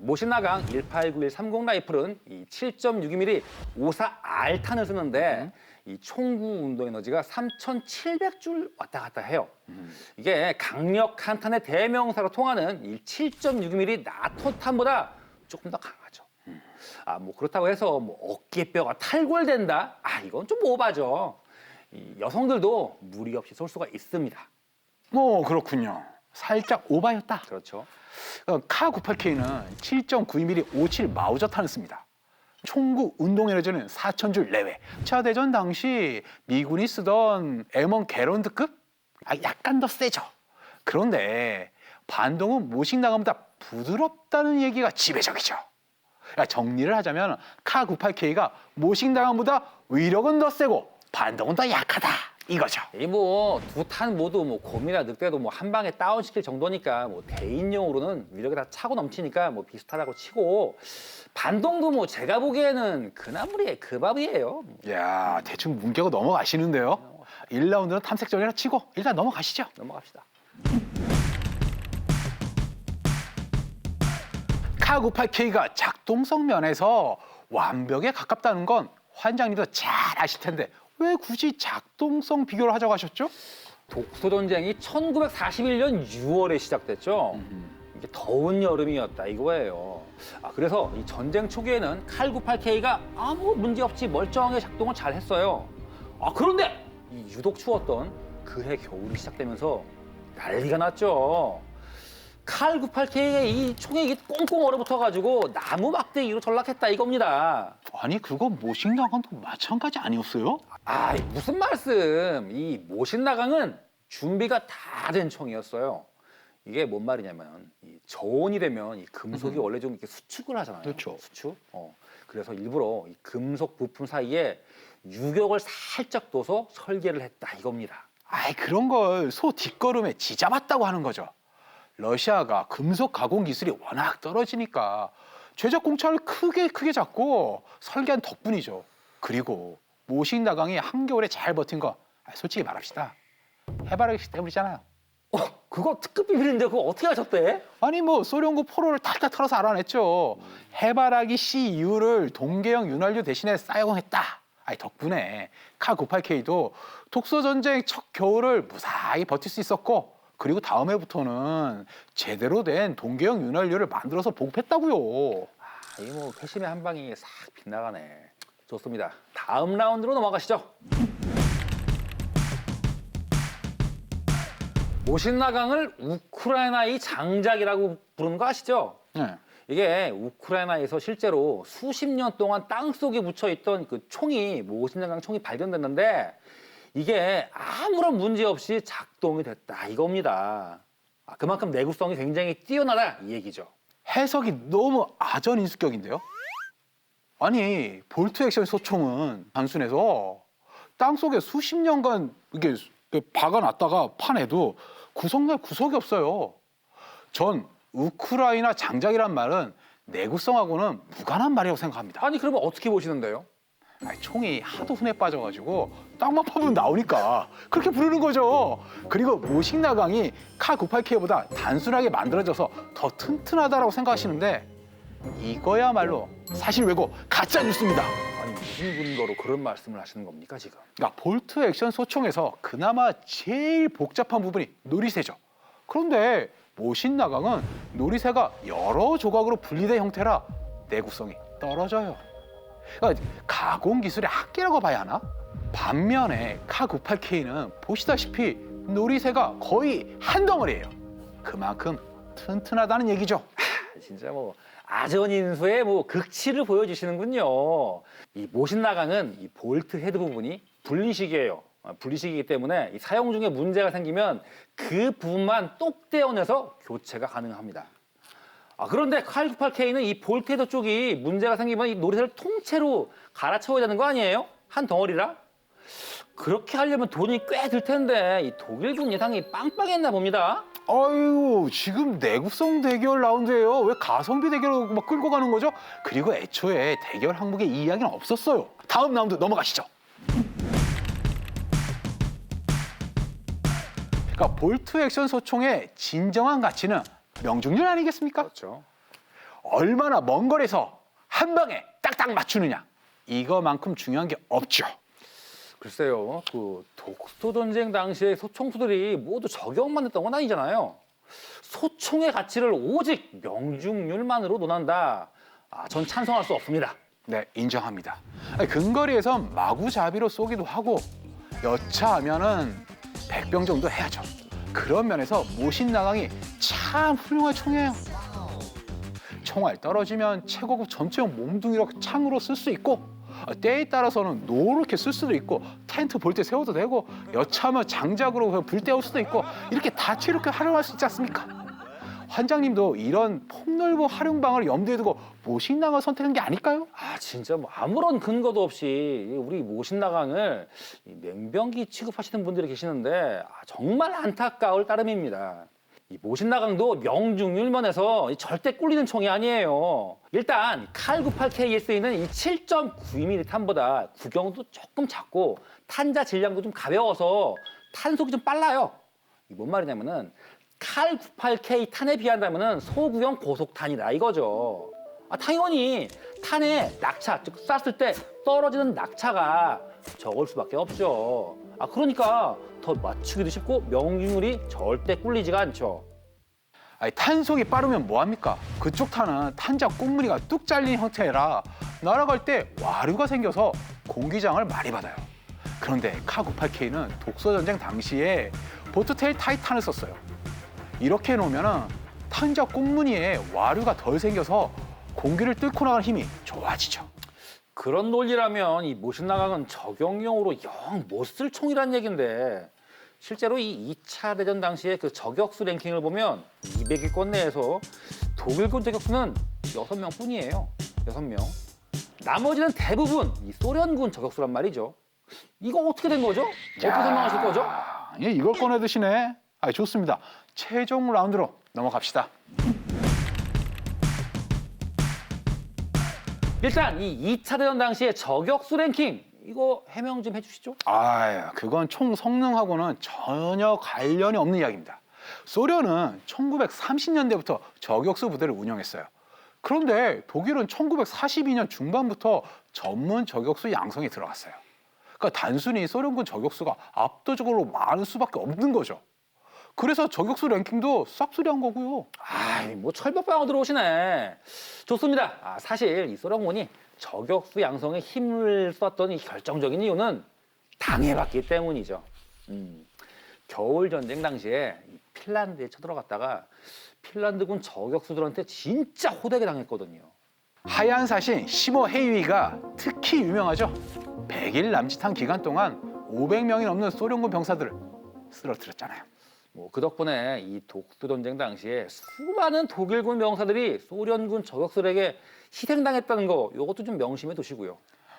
모신나강 189130 라이플은 이 7.62mm 54R탄을 쓰는데 이 총구 운동 에너지가 3,700줄 왔다 갔다 해요. 이게 강력한 탄의 대명사로 통하는 이 7.62mm 나토탄보다 조금 더 강하죠. 뭐 그렇다고 해서 뭐 어깨뼈가 탈골된다? 이건 좀 오바죠. 이 여성들도 무리 없이 쏠 수가 있습니다. 그렇군요. 살짝 오바였다. 그렇죠. 카98K는 7.92mm 57 마우저탄을 씁니다. 총구 운동 에너지는 4,000줄 내외. 2차 대전 당시 미군이 쓰던 M1 게런드급? 약간 더 세죠. 그런데 반동은 모식나강보다 부드럽다는 얘기가 지배적이죠. 정리를 하자면 카98K가 모식나강보다 위력은 더 세고 반동은 더 약하다. 이거죠. 이 뭐 두 탄 모두 뭐 곰이나 늑대도 뭐 한 방에 다운시킬 정도니까 뭐 대인용으로는 위력이 다 차고 넘치니까 뭐 비슷하다고 치고 반동도 뭐 제가 보기에는 그나물이에 그 밥이에요. 야, 대충 문격을 넘어가시는데요. 1라운드는 탐색전이라 치고 일단 넘어가시죠. 넘어갑시다. 카98K가 작동성 면에서 완벽에 가깝다는 건 환장님도 잘 아실 텐데 왜 굳이 작동성 비교를 하자고 하셨죠? 독소전쟁이 1941년 6월에 시작됐죠. 이게 더운 여름이었다 이거예요. 그래서 이 전쟁 초기에는 칼98K가 아무 문제 없이 멀쩡하게 작동을 잘 했어요. 그런데 이 유독 추웠던 그해 겨울이 시작되면서 난리가 났죠. 칼98K의 이 총에 꽁꽁 얼어붙어가지고 나무 막대기로 전락했다 이겁니다. 아니 그건 모식나강도 마찬가지 아니었어요? 무슨 말씀. 이 모신나강은 준비가 다 된 총이었어요. 이게 뭔 말이냐면 이 저온이 되면 이 금속이 원래 좀 이렇게 수축을 하잖아요. 그렇죠. 수축. 그래서 일부러 이 금속 부품 사이에 유격을 살짝 둬서 설계를 했다 이겁니다. 그런 걸 소 뒷걸음에 지잡았다고 하는 거죠. 러시아가 금속 가공 기술이 워낙 떨어지니까 제작 공차를 크게 잡고 설계한 덕분이죠. 그리고 모식나강이 한겨울에 잘 버틴 거 솔직히 말합시다. 해바라기 때문이잖아요. 그거 특급 비밀인데 그거 어떻게 하셨대? 뭐 소련군 포로를 탈탈 털어서 알아냈죠. 해바라기 C 이후를 동계형 윤활유 대신에 사용했다. 덕분에 카98K도 독소전쟁 첫 겨울을 무사히 버틸 수 있었고 그리고 다음 해부터는 제대로 된 동계형 윤활유를 만들어서 보급했다고요. 이 뭐 회심의 한 방이 싹 빗나가네. 좋습니다. 다음 라운드로 넘어가시죠. 모신나강을 우크라이나의 장작이라고 부르는 거 아시죠? 네. 이게 우크라이나에서 실제로 수십 년 동안 땅속에 묻혀있던 그 총이 모신나강 총이 발견됐는데 이게 아무런 문제 없이 작동이 됐다 이겁니다. 그만큼 내구성이 굉장히 뛰어나다 이 얘기죠. 해석이 너무 아전인수격인데요. 볼트 액션 소총은 단순해서 땅속에 수십 년간 이게 박아놨다가 파내도 구석날 구석이 없어요. 전 우크라이나 장작이란 말은 내구성하고는 무관한 말이라고 생각합니다. 그러면 어떻게 보시는데요? 총이 하도 흔해 빠져가지고 땅만 파면 나오니까 그렇게 부르는 거죠. 그리고 모식나강이 카98K보다 단순하게 만들어져서 더 튼튼하다고 생각하시는데 이거야말로 사실 왜고 가짜 뉴스입니다. 무슨 근거로 그런 말씀을 하시는 겁니까 지금? 볼트 액션 소총에서 그나마 제일 복잡한 부분이 노리새죠. 그런데 모신나강은 노리새가 여러 조각으로 분리된 형태라 내구성이 떨어져요. 가공 기술의 한계라고 봐야 하나? 반면에 카98K는 보시다시피 노리새가 거의 한 덩어리예요. 그만큼 튼튼하다는 얘기죠. 진짜 뭐 아전인수의 뭐 극치를 보여주시는군요. 이 모신나강은 이 볼트 헤드 부분이 분리식이에요. 분리식이기 때문에 이 사용 중에 문제가 생기면 그 부분만 똑 떼어내서 교체가 가능합니다. 그런데 칼 98K는 이 볼트헤더 쪽이 문제가 생기면 이 노리쇠를 통째로 갈아채워야 되는 거 아니에요? 한 덩어리라? 그렇게 하려면 돈이 꽤 들 텐데 이 독일군 예상이 빵빵했나 봅니다. 아유, 지금 내구성 대결 라운드예요. 왜 가성비 대결로 막 끌고 가는 거죠? 그리고 애초에 대결 항목에 이 이야기는 없었어요. 다음 라운드 넘어가시죠. 그러니까 볼트 액션 소총의 진정한 가치는 명중률 아니겠습니까? 그렇죠. 얼마나 먼 거리에서 한 방에 딱딱 맞추느냐. 이거만큼 중요한 게 없죠. 글쎄요, 그 독소 전쟁 당시에 소총수들이 모두 저격만 했던 건 아니잖아요. 소총의 가치를 오직 명중률만으로 논한다. 전 찬성할 수 없습니다. 네, 인정합니다. 아니, 근거리에서 마구잡이로 쏘기도 하고 여차하면은 100병 정도 해야죠. 그런 면에서 모신나강이 참 훌륭한 총이에요. 총알 떨어지면 최고급 전투용 몸뚱이로 창으로 쓸 수 있고 때에 따라서는 노랗게 쓸 수도 있고 텐트 볼 때 세워도 되고 여차하면 장작으로 그냥 불 때울 수도 있고 이렇게 다채롭게 활용할 수 있지 않습니까? 환장님도 이런 폭넓은 활용방을 염두에 두고 모신나강을 선택한 게 아닐까요? 진짜 뭐 아무런 근거도 없이 우리 모신나강을 이 맹병기 취급하시는 분들이 계시는데 정말 안타까울 따름입니다. 이 모신나강도 명중률 면에서 절대 꿀리는 총이 아니에요. 일단 칼 98KS는 이 7.92mm 탄보다 구경도 조금 작고 탄자 질량도 좀 가벼워서 탄속이 좀 빨라요. 이게 뭔 말이냐면은 칼 98K 탄에 비한다면은 소구형 고속탄이다 이거죠. 당연히 탄의 낙차, 즉 쐈을 때 떨어지는 낙차가 적을 수밖에 없죠. 그러니까 더 맞추기도 쉽고 명중률이 절대 꿀리지가 않죠. 아니, 탄속이 빠르면 뭐합니까? 그쪽 탄은 탄자 꽁무니가 뚝 잘린 형태라 날아갈 때 와류가 생겨서 공기장을 많이 받아요. 그런데 카98K는 독소전쟁 당시에 보트테일 타이탄을 썼어요. 이렇게 해놓으면 탄자 꽁무니에 와류가 덜 생겨서 공기를 뚫고 나가는 힘이 좋아지죠. 그런 논리라면 이 모신나강은 저격용으로 영 못 쓸 총이란 얘긴데 실제로 이 2차 대전 당시에 그 저격수 랭킹을 보면 200위권 내에서 독일군 저격수는 6명 뿐이에요. 6명. 나머지는 대부분 이 소련군 저격수란 말이죠. 이거 어떻게 된 거죠? 어떻게 설명하실 거죠? 예, 이걸 꺼내 드시네. 좋습니다. 최종 라운드로 넘어갑시다. 일단 이 2차 대전 당시의 저격수 랭킹 이거 해명 좀 해주시죠. 그건 총 성능하고는 전혀 관련이 없는 이야기입니다. 소련은 1930년대부터 저격수 부대를 운영했어요. 그런데 독일은 1942년 중반부터 전문 저격수 양성에 들어갔어요. 그러니까 단순히 소련군 저격수가 압도적으로 많을 수밖에 없는 거죠. 그래서 저격수 랭킹도 싹쓸이한 거고요. 뭐 철벽방어 들어오시네. 좋습니다. 사실 이 소련군이 저격수 양성에 힘을 썼던 이 결정적인 이유는 당해봤기 때문이죠. 겨울 전쟁 당시에 이 핀란드에 쳐들어갔다가 핀란드군 저격수들한테 진짜 호되게 당했거든요. 하얀 사신 15 헤이위가 특히 유명하죠. 100일 남짓한 기간 동안 500명이 넘는 소련군 병사들을 쓰러뜨렸잖아요. 그 덕분에 이 독소 전쟁 당시에 수많은 독일군 병사들이 소련군 저격수들에게 희생당했다는 거 이것도 좀 명심해 두시고요.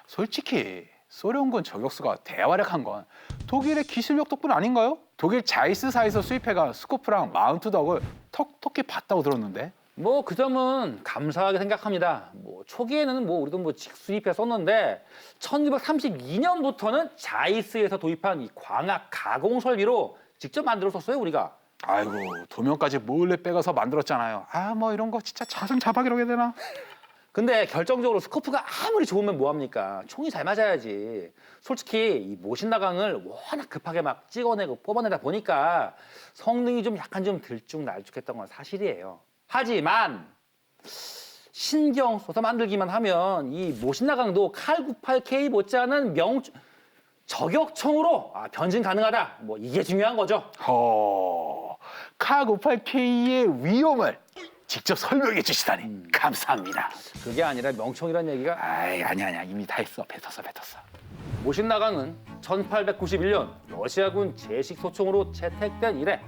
솔직히 소련군 저격수가 대활약한 건 독일의 기술력 덕분 아닌가요? 독일 자이스사에서 수입해간 스코프랑 마운트덕을 톡톡히 봤다고 들었는데. 그 점은 감사하게 생각합니다. 초기에는 우리도 직수입해 썼는데 1932년부터는 자이스에서 도입한 이 광학 가공 설비로 직접 만들어 썼어요 우리가. 도면까지 몰래 빼가서 만들었잖아요. 이런 거 진짜 자상자박이라고 해야 되나? 근데 결정적으로 스코프가 아무리 좋으면 뭐합니까? 총이 잘 맞아야지. 솔직히 이 모신나강을 워낙 급하게 막 찍어내고 뽑아내다 보니까 성능이 좀 약간 좀 들쭉날쭉했던 건 사실이에요. 하지만 신경 써서 만들기만 하면 이 모신나강도 칼 98K 못지않은 저격총으로 변신 가능하다. 이게 중요한 거죠. 카98K의 위험을 직접 설명해 주시다니 감사합니다. 그게 아니라 명총이란 얘기가 아니야 이미 다 했어. 뱉었어. 모신나강은 1891년 러시아군 제식 소총으로 채택된 이래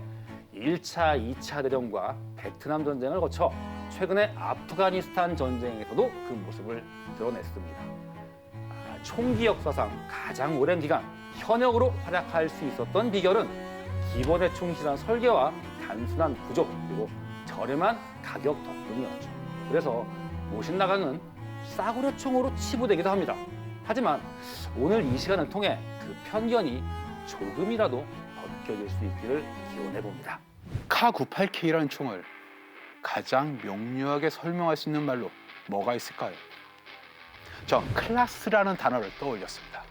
1차, 2차 대전과 베트남 전쟁을 거쳐 최근에 아프가니스탄 전쟁에서도 그 모습을 드러냈습니다. 총기 역사상 가장 오랜 기간 현역으로 활약할 수 있었던 비결은 기본에 충실한 설계와 단순한 구조 그리고 저렴한 가격 덕분이었죠. 그래서 모신나강은 싸구려 총으로 치부되기도 합니다. 하지만 오늘 이 시간을 통해 그 편견이 조금이라도 벗겨질 수 있기를 기원해 봅니다. 카98K라는 총을 가장 명료하게 설명할 수 있는 말로 뭐가 있을까요? 전 클라스라는 단어를 떠올렸습니다.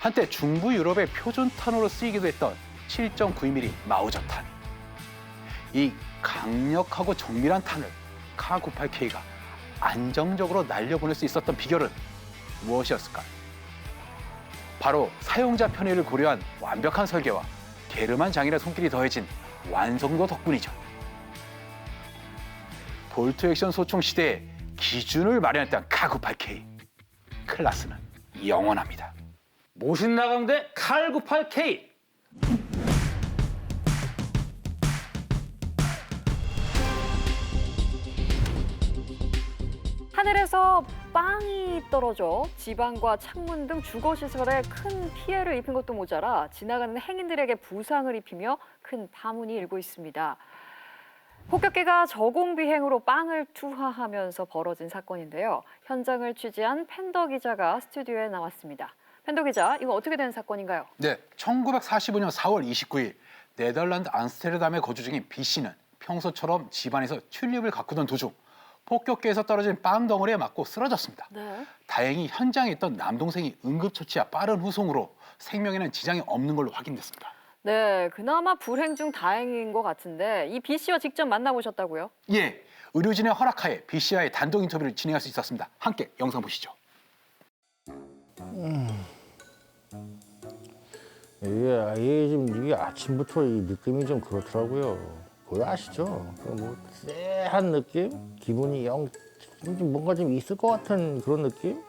한때 중부 유럽의 표준탄으로 쓰이기도 했던 7.92mm 마우저탄. 이 강력하고 정밀한 탄을 카98K가 안정적으로 날려보낼 수 있었던 비결은 무엇이었을까요? 바로 사용자 편의를 고려한 완벽한 설계와 게르만 장인의 손길이 더해진 완성도 덕분이죠. 볼트 액션 소총 시대의 기준을 마련했던 카98K. 클라스는 영원합니다. 모신나강 대 칼98K. 하늘에서 빵이 떨어져 지방과 창문 등 주거시설에 큰 피해를 입힌 것도 모자라 지나가는 행인들에게 부상을 입히며 큰 파문이 일고 있습니다. 폭격기가 저공비행으로 빵을 투하하면서 벌어진 사건인데요. 현장을 취재한 팬더 기자가 스튜디오에 나왔습니다. 팬더 기자, 이거 어떻게 된 사건인가요? 네, 1945년 4월 29일 네덜란드 암스테르담에 거주 중인 B 씨는 평소처럼 집안에서 튤립을 가꾸던 도중 폭격기에서 떨어진 빵 덩어리에 맞고 쓰러졌습니다. 네. 다행히 현장에 있던 남동생이 응급처치와 빠른 후송으로 생명에는 지장이 없는 걸로 확인됐습니다. 네, 그나마 불행 중 다행인 것 같은데 이 B 씨와 직접 만나보셨다고요? 예, 의료진의 허락하에 B 씨와의 단독 인터뷰를 진행할 수 있었습니다. 함께 영상 보시죠. 이게 아침부터 이 느낌이 좀 그렇더라고요. 그거 아시죠? 뭐 쎄한 느낌? 기분이 좀 뭔가 좀 있을 것 같은 그런 느낌?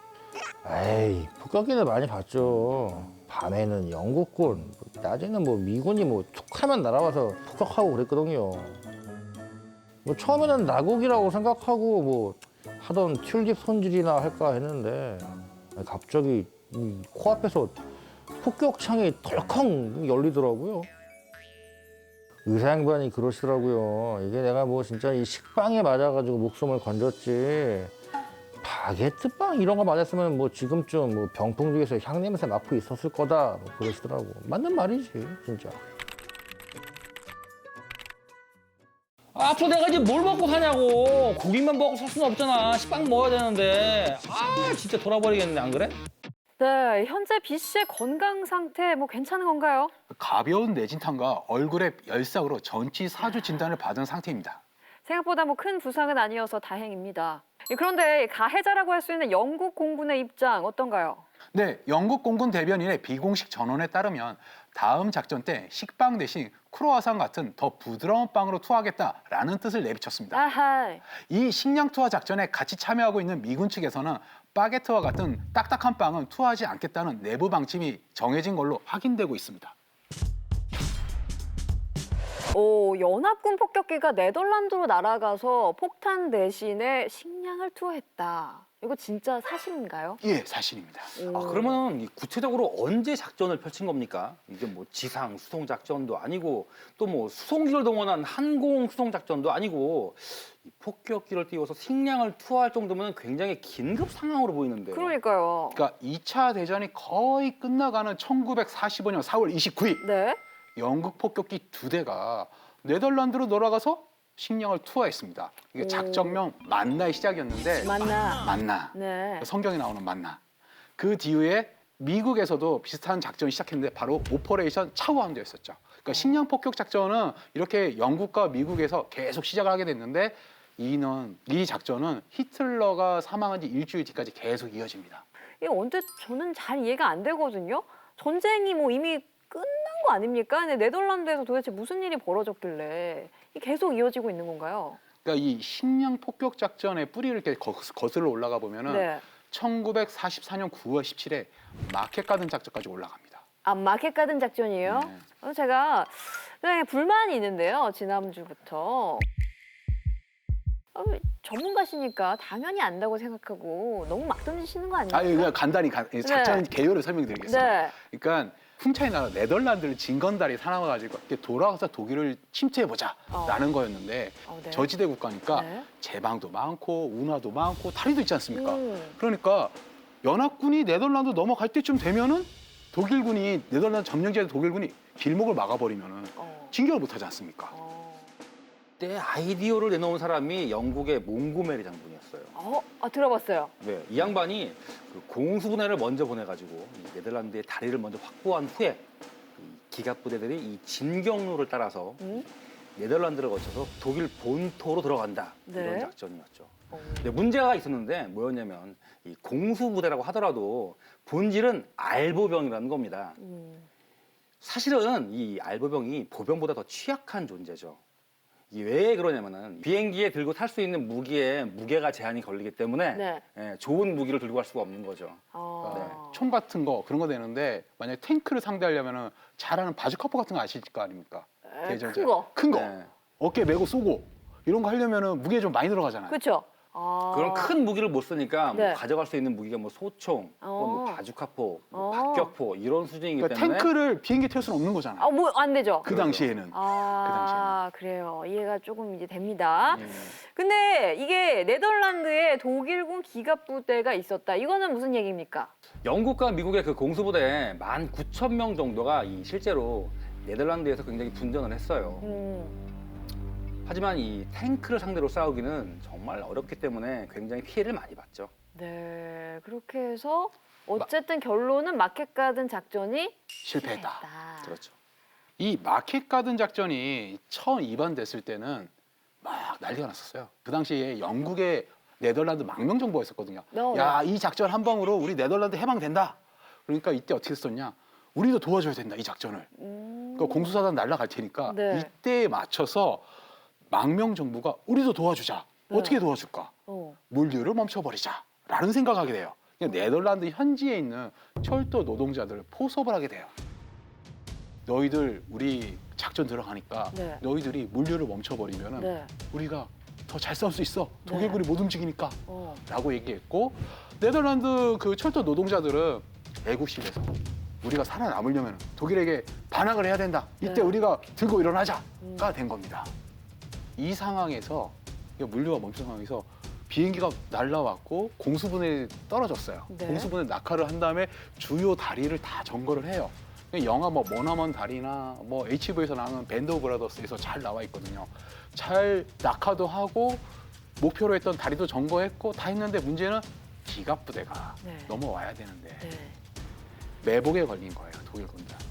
에이, 폭격기는 많이 봤죠. 밤에는 영국군, 낮에는 뭐 미군이 뭐 툭하면 날아와서 폭격하고 그랬거든요. 뭐 처음에는 나국이라고 생각하고 뭐 하던 튤립 손질이나 할까 했는데 갑자기 이 코앞에서 폭격창이 덜컹 열리더라고요. 의사 양반이 그러시더라고요. 이게 내가 뭐 진짜 이 식빵에 맞아가지고 목숨을 건졌지 바게트빵 이런 거 맞았으면 뭐 지금쯤 뭐 병풍 중에서 향냄새 맡고 있었을 거다 뭐 그러시더라고. 맞는 말이지 진짜. 앞으로 내가 이제 뭘 먹고 사냐고. 고기만 먹고 살 수는 없잖아. 식빵 먹어야 되는데. 진짜 돌아버리겠네, 안 그래? 네, 현재 B 씨의 건강 상태 뭐 괜찮은 건가요? 가벼운 뇌진탕과 얼굴에 열상으로 전치 사주 진단을 받은 상태입니다. 생각보다 뭐 큰 부상은 아니어서 다행입니다. 그런데 가해자라고 할 수 있는 영국 공군의 입장 어떤가요? 네, 영국 공군 대변인의 비공식 전언에 따르면 다음 작전 때 식빵 대신 크로와상 같은 더 부드러운 빵으로 투하하겠다라는 뜻을 내비쳤습니다. 아하, 이 식량 투하 작전에 같이 참여하고 있는 미군 측에서는 바게트와 같은 딱딱한 빵은 투하하지 않겠다는 내부 방침이 정해진 걸로 확인되고 있습니다. 오, 연합군 폭격기가 네덜란드로 날아가서 폭탄 대신에 식량을 투하했다. 이거 진짜 사실인가요? 예, 사실입니다. 그러면 이 구체적으로 언제 작전을 펼친 겁니까? 이게 뭐 지상 수송 작전도 아니고 또 뭐 수송기를 동원한 항공 수송 작전도 아니고 이 폭격기를 띄워서 식량을 투하할 정도면 굉장히 긴급 상황으로 보이는데요. 그러니까요. 그러니까 2차 대전이 거의 끝나가는 1945년 4월 29일 네. 영국 폭격기 2대가 네덜란드로 돌아가서 식량을 투하했습니다. 이게 작전명 만나의 시작이었는데 만나. 네. 성경에 나오는 만나. 그 뒤에 미국에서도 비슷한 작전이 시작했는데 바로 오퍼레이션 차우함대였었죠. 그러니까 식량 폭격 작전은 이렇게 영국과 미국에서 계속 시작을 하게 됐는데 이 작전은 히틀러가 사망한 지 일주일 뒤까지 계속 이어집니다. 이게 언제 저는 잘 이해가 안 되거든요. 전쟁이 뭐 이미 끝난 거 아닙니까? 근데 네덜란드에서 도대체 무슨 일이 벌어졌길래 계속 이어지고 있는 건가요? 그러니까 이 식량 폭격 작전의 뿌리를 이렇게 거슬러 올라가 보면은 네. 1944년 9월 17일에 마켓 가든 작전까지 올라갑니다. 아, 마켓 가든 작전이에요? 네. 제가 그냥 불만이 있는데요. 지난주부터. 전문가시니까 당연히 안다고 생각하고 너무 막 던지시는 거 아니에요? 그냥 간단히 작전 개요를 설명드리겠습니다. 네. 그러니까 훔쳐의 나라 네덜란드를 진건달이 사나워가지고 이렇게 돌아가서 독일을 침투해보자라는 거였는데 네. 저지대 국가니까 네. 제방도 많고 운하도 많고 다리도 있지 않습니까? 음. 그러니까 연합군이 네덜란드 넘어갈 때쯤 되면은 독일군이 네덜란드 점령지대 독일군이 길목을 막아버리면은 진격을 못하지 않습니까? 그때 아이디어를 내놓은 사람이 영국의 몽고메리 장군이었어요. 들어봤어요. 네, 이 양반이 그 공수부대를 먼저 보내가지고 이 네덜란드의 다리를 먼저 확보한 후에 이 기갑 부대들이 이 진경로를 따라서 네덜란드를 거쳐서 독일 본토로 들어간다 네. 이런 작전이었죠. 근데 문제가 있었는데 뭐였냐면 이 공수부대라고 하더라도 본질은 알보병이라는 겁니다. 사실은 이 알보병이 보병보다 더 취약한 존재죠. 이게 왜 그러냐면은 비행기에 들고 탈 수 있는 무기에 무게가 제한이 걸리기 때문에 네. 좋은 무기를 들고 갈 수가 없는 거죠. 총 같은 거 그런 거 되는데 만약에 탱크를 상대하려면은 잘하는 바주카포 같은 거 아실 거 아닙니까? 큰 거. 큰 거. 네. 어깨에 메고 쏘고 이런 거 하려면은 무게 좀 많이 들어가잖아요. 그렇죠. 그런 큰 무기를 못 쓰니까 뭐 네. 가져갈 수 있는 무기가 뭐 소총, 뭐 바주카포, 뭐 박격포 이런 수준이기 그러니까 때문에 탱크를 비행기 태울 수는 없는 거잖아요. 뭐 안 되죠. 그 당시에는. 그래요. 이해가 조금 이제 됩니다. 예. 근데 이게 네덜란드에 독일군 기갑 부대가 있었다. 이거는 무슨 얘기입니까? 영국과 미국의 그 공수부대 19,000명 정도가 실제로 네덜란드에서 굉장히 분전을 했어요. 하지만 이 탱크를 상대로 싸우기는 정말 어렵기 때문에 굉장히 피해를 많이 봤죠. 네, 그렇게 해서 어쨌든 결론은 마켓 가든 작전이 실패했다. 그렇죠. 이 마켓 가든 작전이 처음 입안됐을 때는 막 난리가 났었어요. 그 당시에 영국의 네덜란드 망명 정보가 있었거든요. 야, 이 작전 한 방으로 우리 네덜란드 해방된다. 그러니까 이때 어떻게 썼냐? 우리도 도와줘야 된다, 이 작전을. 그러니까 공수사단 날라갈 테니까 네. 이때에 맞춰서 망명 정부가 우리도 도와주자. 네. 어떻게 도와줄까? 물류를 멈춰버리자라는 생각하게 돼요. 그러니까 네덜란드 현지에 있는 철도 노동자들을 포섭을 하게 돼요. 너희들 우리 작전 들어가니까 네. 너희들이 물류를 멈춰버리면은 네. 우리가 더 잘 싸울 수 있어. 독일군이 못 움직이니까. 어. 라고 얘기했고 네덜란드 그 철도 노동자들은 애국심에서 우리가 살아남으려면 독일에게 반항을 해야 된다. 이때 네. 우리가 들고 일어나자가 된 겁니다. 이 상황에서 물류가 멈춘 상황에서 비행기가 날라왔고 공수부대 떨어졌어요. 네. 공수부대 낙하를 한 다음에 주요 다리를 다 점거를 해요. 영화 뭐 머나먼 다리나 뭐 HBO에서 나오는 밴드 오브 브라더스에서 잘 나와 있거든요. 잘 낙하도 하고 목표로 했던 다리도 점거했고 다 했는데 문제는 기갑 부대가 네. 넘어와야 되는데 네. 매복에 걸린 거예요, 독일 군들한테.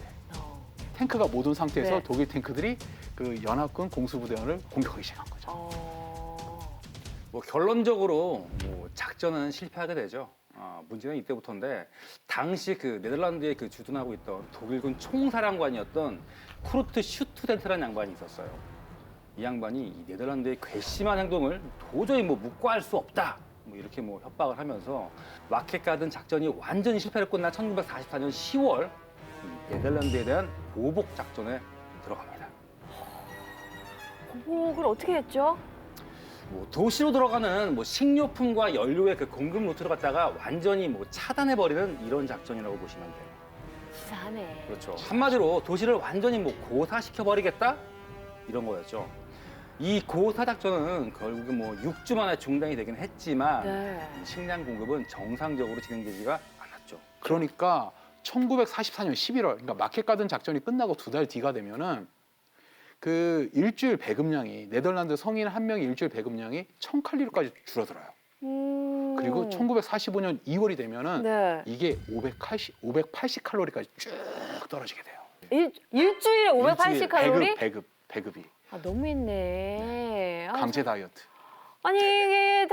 탱크가 못 온 상태에서 네. 독일 탱크들이 그 연합군 공수부대원을 공격하기 시작한 거죠. 뭐 결론적으로 뭐 작전은 실패하게 되죠. 문제는 이때부터인데 당시 그 네덜란드에 그 주둔하고 있던 독일군 총사령관이었던 쿠르트 슈트덴트라는 양반이 있었어요. 이 양반이 이 네덜란드의 괘씸한 행동을 도저히 뭐 묵과할 수 없다. 뭐 이렇게 뭐 협박을 하면서 마켓 가든 작전이 완전히 실패를 끝난 1944년 10월 이 네덜란드에 대한 보복 작전에 들어갑니다. 보복을 어떻게 했죠? 뭐 도시로 들어가는 뭐 식료품과 연료의 그 공급 루트를 갖다가 완전히 뭐 차단해버리는 이런 작전이라고 보시면 돼요. 치사하네. 그렇죠. 한마디로 도시를 완전히 뭐 고사시켜버리겠다 이런 거였죠. 이 고사 작전은 결국에 뭐 6주 만에 중단이 되긴 했지만 네. 이 식량 공급은 정상적으로 진행되지가 않았죠. 그러니까 1944년 11월, 그러니까 마켓 가든 작전이 끝나고 2달 뒤가 되면은 그 일주일 배급량이 네덜란드 성인 한 명의 일주일 배급량이 1000칼로리까지 줄어들어요. 그리고 1945년 2월이 되면은 네. 이게 580칼로리까지 쭉 떨어지게 돼요. 일주일에 580 칼로리? 배급이 너무 있네. 강제 다이어트. 아니 이게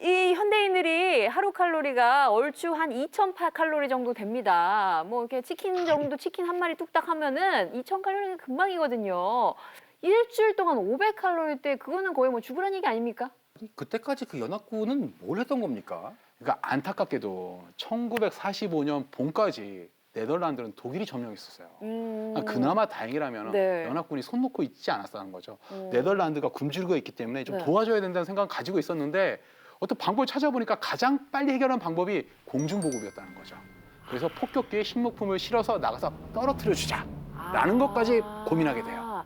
이 현대인들이 하루 칼로리가 얼추 한 2,000칼로리 정도 됩니다. 뭐 이렇게 치킨 정도 치킨 한 마리 뚝딱 하면은 2,000칼로리가 금방이거든요. 일주일 동안 500칼로리 때 그거는 거의 뭐 죽으라는 얘기 아닙니까? 그때까지 그 연합군은 뭘 했던 겁니까? 그러니까 안타깝게도 1945년 봄까지 네덜란드는 독일이 점령했었어요. 음. 그나마 다행이라면 네. 연합군이 손 놓고 있지 않았다는 거죠. 네덜란드가 굶주리고 있기 때문에 좀 네. 도와줘야 된다는 생각을 가지고 있었는데 어떤 방법을 찾아보니까 가장 빨리 해결하는 방법이 공중보급이었다는 거죠. 그래서 폭격기에 식료품을 실어서 나가서 떨어뜨려 주자라는 것까지 고민하게 돼요.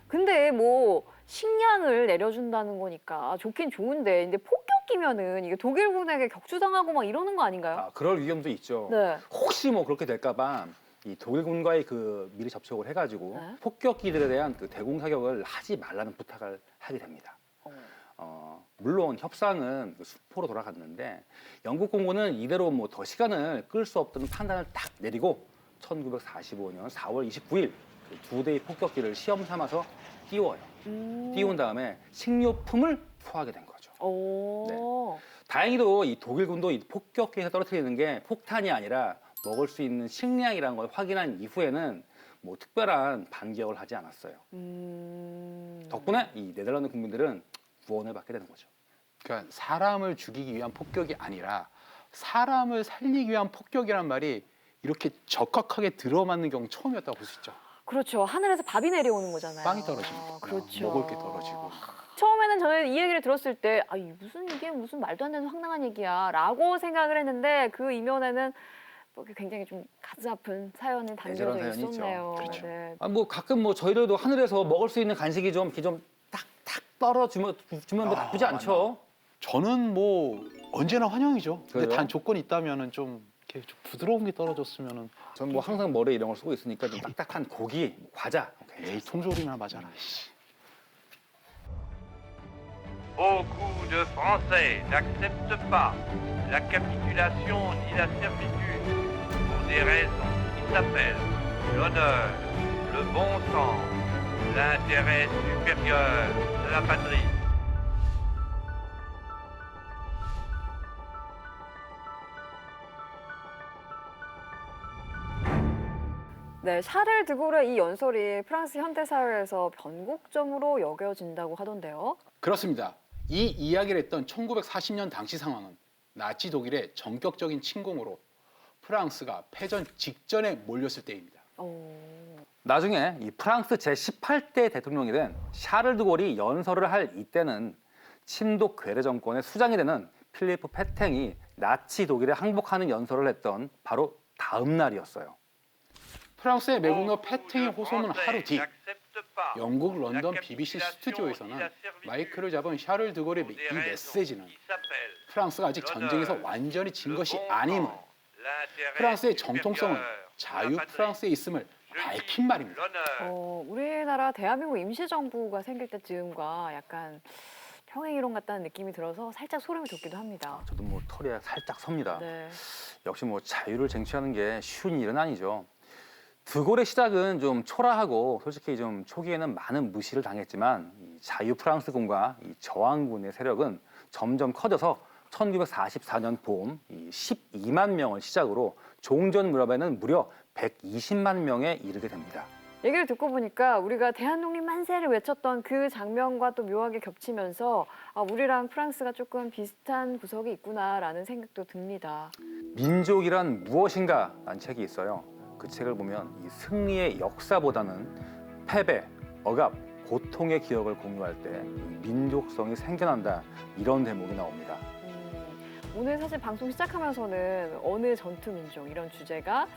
근데 뭐 식량을 내려준다는 거니까 좋긴 좋은데, 근데 폭격기면은 이게 독일군에게 격추당하고 막 이러는 거 아닌가요? 아, 그럴 위험도 있죠. 네. 혹시 뭐 그렇게 될까봐 이 독일군과의 그 미리 접촉을 해가지고 네. 폭격기들에 대한 그 대공 사격을 하지 말라는 부탁을 하게 됩니다. 물론 협상은 그 수포로 돌아갔는데 영국 공군은 이대로 뭐 더 시간을 끌 수 없다는 판단을 딱 내리고 1945년 4월 29일 그 2대의 폭격기를 시험 삼아서 띄워요. 띄운 다음에 식료품을 포하게 된 거죠. 오. 다행히도 이 독일군도 이 폭격기에서 떨어뜨리는 게 폭탄이 아니라 먹을 수 있는 식량이라는 걸 확인한 이후에는 뭐 특별한 반격을 하지 않았어요. 덕분에 이 네덜란드 국민들은 구원을 받게 되는 거죠. 그러니까 사람을 죽이기 위한 폭격이 아니라 사람을 살리기 위한 폭격이란 말이 이렇게 적확하게 들어맞는 경우 처음이었다고 볼 수 있죠. 그렇죠. 하늘에서 밥이 내려오는 거잖아요. 빵이 떨어지고, 그렇죠. 먹을 게 떨어지고. 처음에는 저는 이 얘기를 들었을 때, 이게 무슨 말도 안 되는 황당한 얘기야라고 생각을 했는데 그 이면에는 뭐 굉장히 좀 가슴 아픈 사연이 담겨져 저런 사연이 있었네요. 있죠. 그렇죠. 네. 뭐 가끔 뭐 저희들도 하늘에서 먹을 수 있는 간식이 좀 이렇게 좀 탁탁 떨어주면 뭐 나쁘지 않죠. 저는 뭐 언제나 환영이죠. 근데 그래요? 단 조건이 있다면은 좀 이렇게 좀 부드러운 게 떨어졌으면은 전 뭐 항상 머리에 이런 걸 쓰고 있으니까 좀 딱딱한 고기, 과자. 에이 통조림이나 맞아라. 씨. Beaucoup de Français n'acceptent pas la capitulation ni la servitude pour des raisons qui s'appellent l'honneur, le bon sens, l'intérêt supérieur de la patrie. 네, 샤를 드골의 이 연설이 프랑스 현대 사회에서 변곡점으로 여겨진다고 하던데요. 그렇습니다. 이 이야기를 했던 1940년 당시 상황은 나치 독일의 전격적인 침공으로 프랑스가 패전 직전에 몰렸을 때입니다. 나중에 이 프랑스 제18대 대통령이 된 샤를 드골이 연설을 할 이때는 친독 괴뢰 정권의 수장이 되는 필리프 페탱이 나치 독일에 항복하는 연설을 했던 바로 다음 날이었어요. 프랑스의 매국노 페탱의 호소는 하루 뒤 영국 런던 BBC 스튜디오에서는 마이크를 잡은 샤를 드골의 이 메시지는 프랑스가 아직 전쟁에서 완전히 진 것이 아님을, 프랑스의 정통성은 자유 프랑스에 있음을 밝힌 말입니다. 우리나라 대한민국 임시정부가 생길 때쯤과 약간 평행이론 같다는 느낌이 들어서 살짝 소름이 돋기도 합니다. 저도 뭐 털이 살짝 섭니다. 네. 역시 뭐 자유를 쟁취하는 게 쉬운 일은 아니죠. 드골의 시작은 좀 초라하고 솔직히 좀 초기에는 많은 무시를 당했지만 이 자유 프랑스군과 이 저항군의 세력은 점점 커져서 1944년 봄 12만 명을 시작으로 종전 무렵에는 무려 120만 명에 이르게 됩니다. 얘기를 듣고 보니까 우리가 대한독립 만세를 외쳤던 그 장면과 또 묘하게 겹치면서 우리랑 프랑스가 조금 비슷한 구석이 있구나라는 생각도 듭니다. 민족이란 무엇인가? 라는 책이 있어요. 그 책을 보면 이 승리의 역사보다는 패배, 억압, 고통의 기억을 공유할 때 민족성이 생겨난다 이런 대목이 나옵니다. 오늘 사실 방송 시작하면서는 어느 전투민족 이런 주제가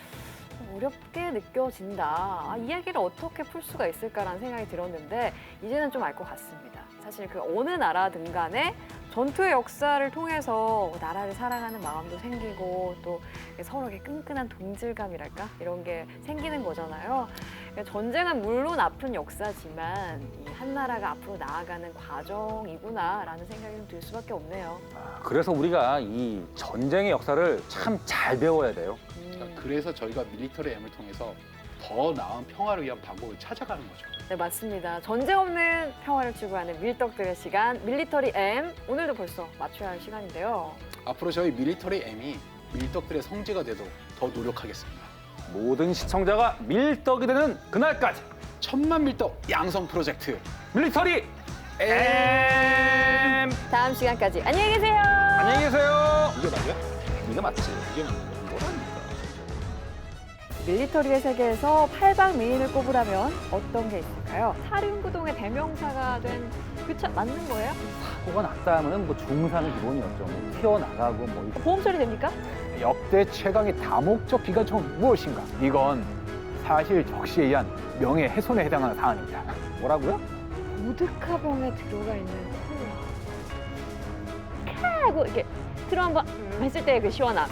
어렵게 느껴진다. 이야기를 어떻게 풀 수가 있을까라는 생각이 들었는데 이제는 좀 알 것 같습니다. 사실 그 어느 나라든 간에 전투의 역사를 통해서 나라를 사랑하는 마음도 생기고 또 서로에게 끈끈한 동질감이랄까 이런 게 생기는 거잖아요. 전쟁은 물론 아픈 역사지만 이 한 나라가 앞으로 나아가는 과정이구나라는 생각이 좀 들 수밖에 없네요. 그래서 우리가 이 전쟁의 역사를 참 잘 배워야 돼요. 그래서 저희가 밀리터리 M을 통해서 더 나은 평화를 위한 방법을 찾아가는 거죠. 네, 맞습니다. 전쟁 없는 평화를 추구하는 밀떡들의 시간 밀리터리 M. 오늘도 벌써 맞춰야 할 시간인데요. 앞으로 저희 밀리터리 M이 밀떡들의 성지가 되도록 더 노력하겠습니다. 모든 시청자가 밀떡이 되는 그날까지 1000만 밀떡 양성 프로젝트 밀리터리 M! 다음 시간까지 안녕히 계세요. 안녕히 계세요. 이게 맞아요? 이게 맞지. 이게 맞는 거야? 밀리터리의 세계에서 8박 메인을 꼽으라면 어떤 게 있을까요? 사륜구동의 대명사가 된 그쵸? 맞는 거예요? 사고가 났다 하면 뭐 중사는 기본이었죠. 뭐 튀어나가고 뭐 보험 처리 됩니까? 역대 최강의 다목적 기관총 무엇인가? 이건 사실 적시에 의한 명예훼손에 해당하는 사안입니다. 뭐라고요? 보드카병에 들어가 있는 콜라. 캬 하고 이렇게 들어 한번 했을 때 그 시원함.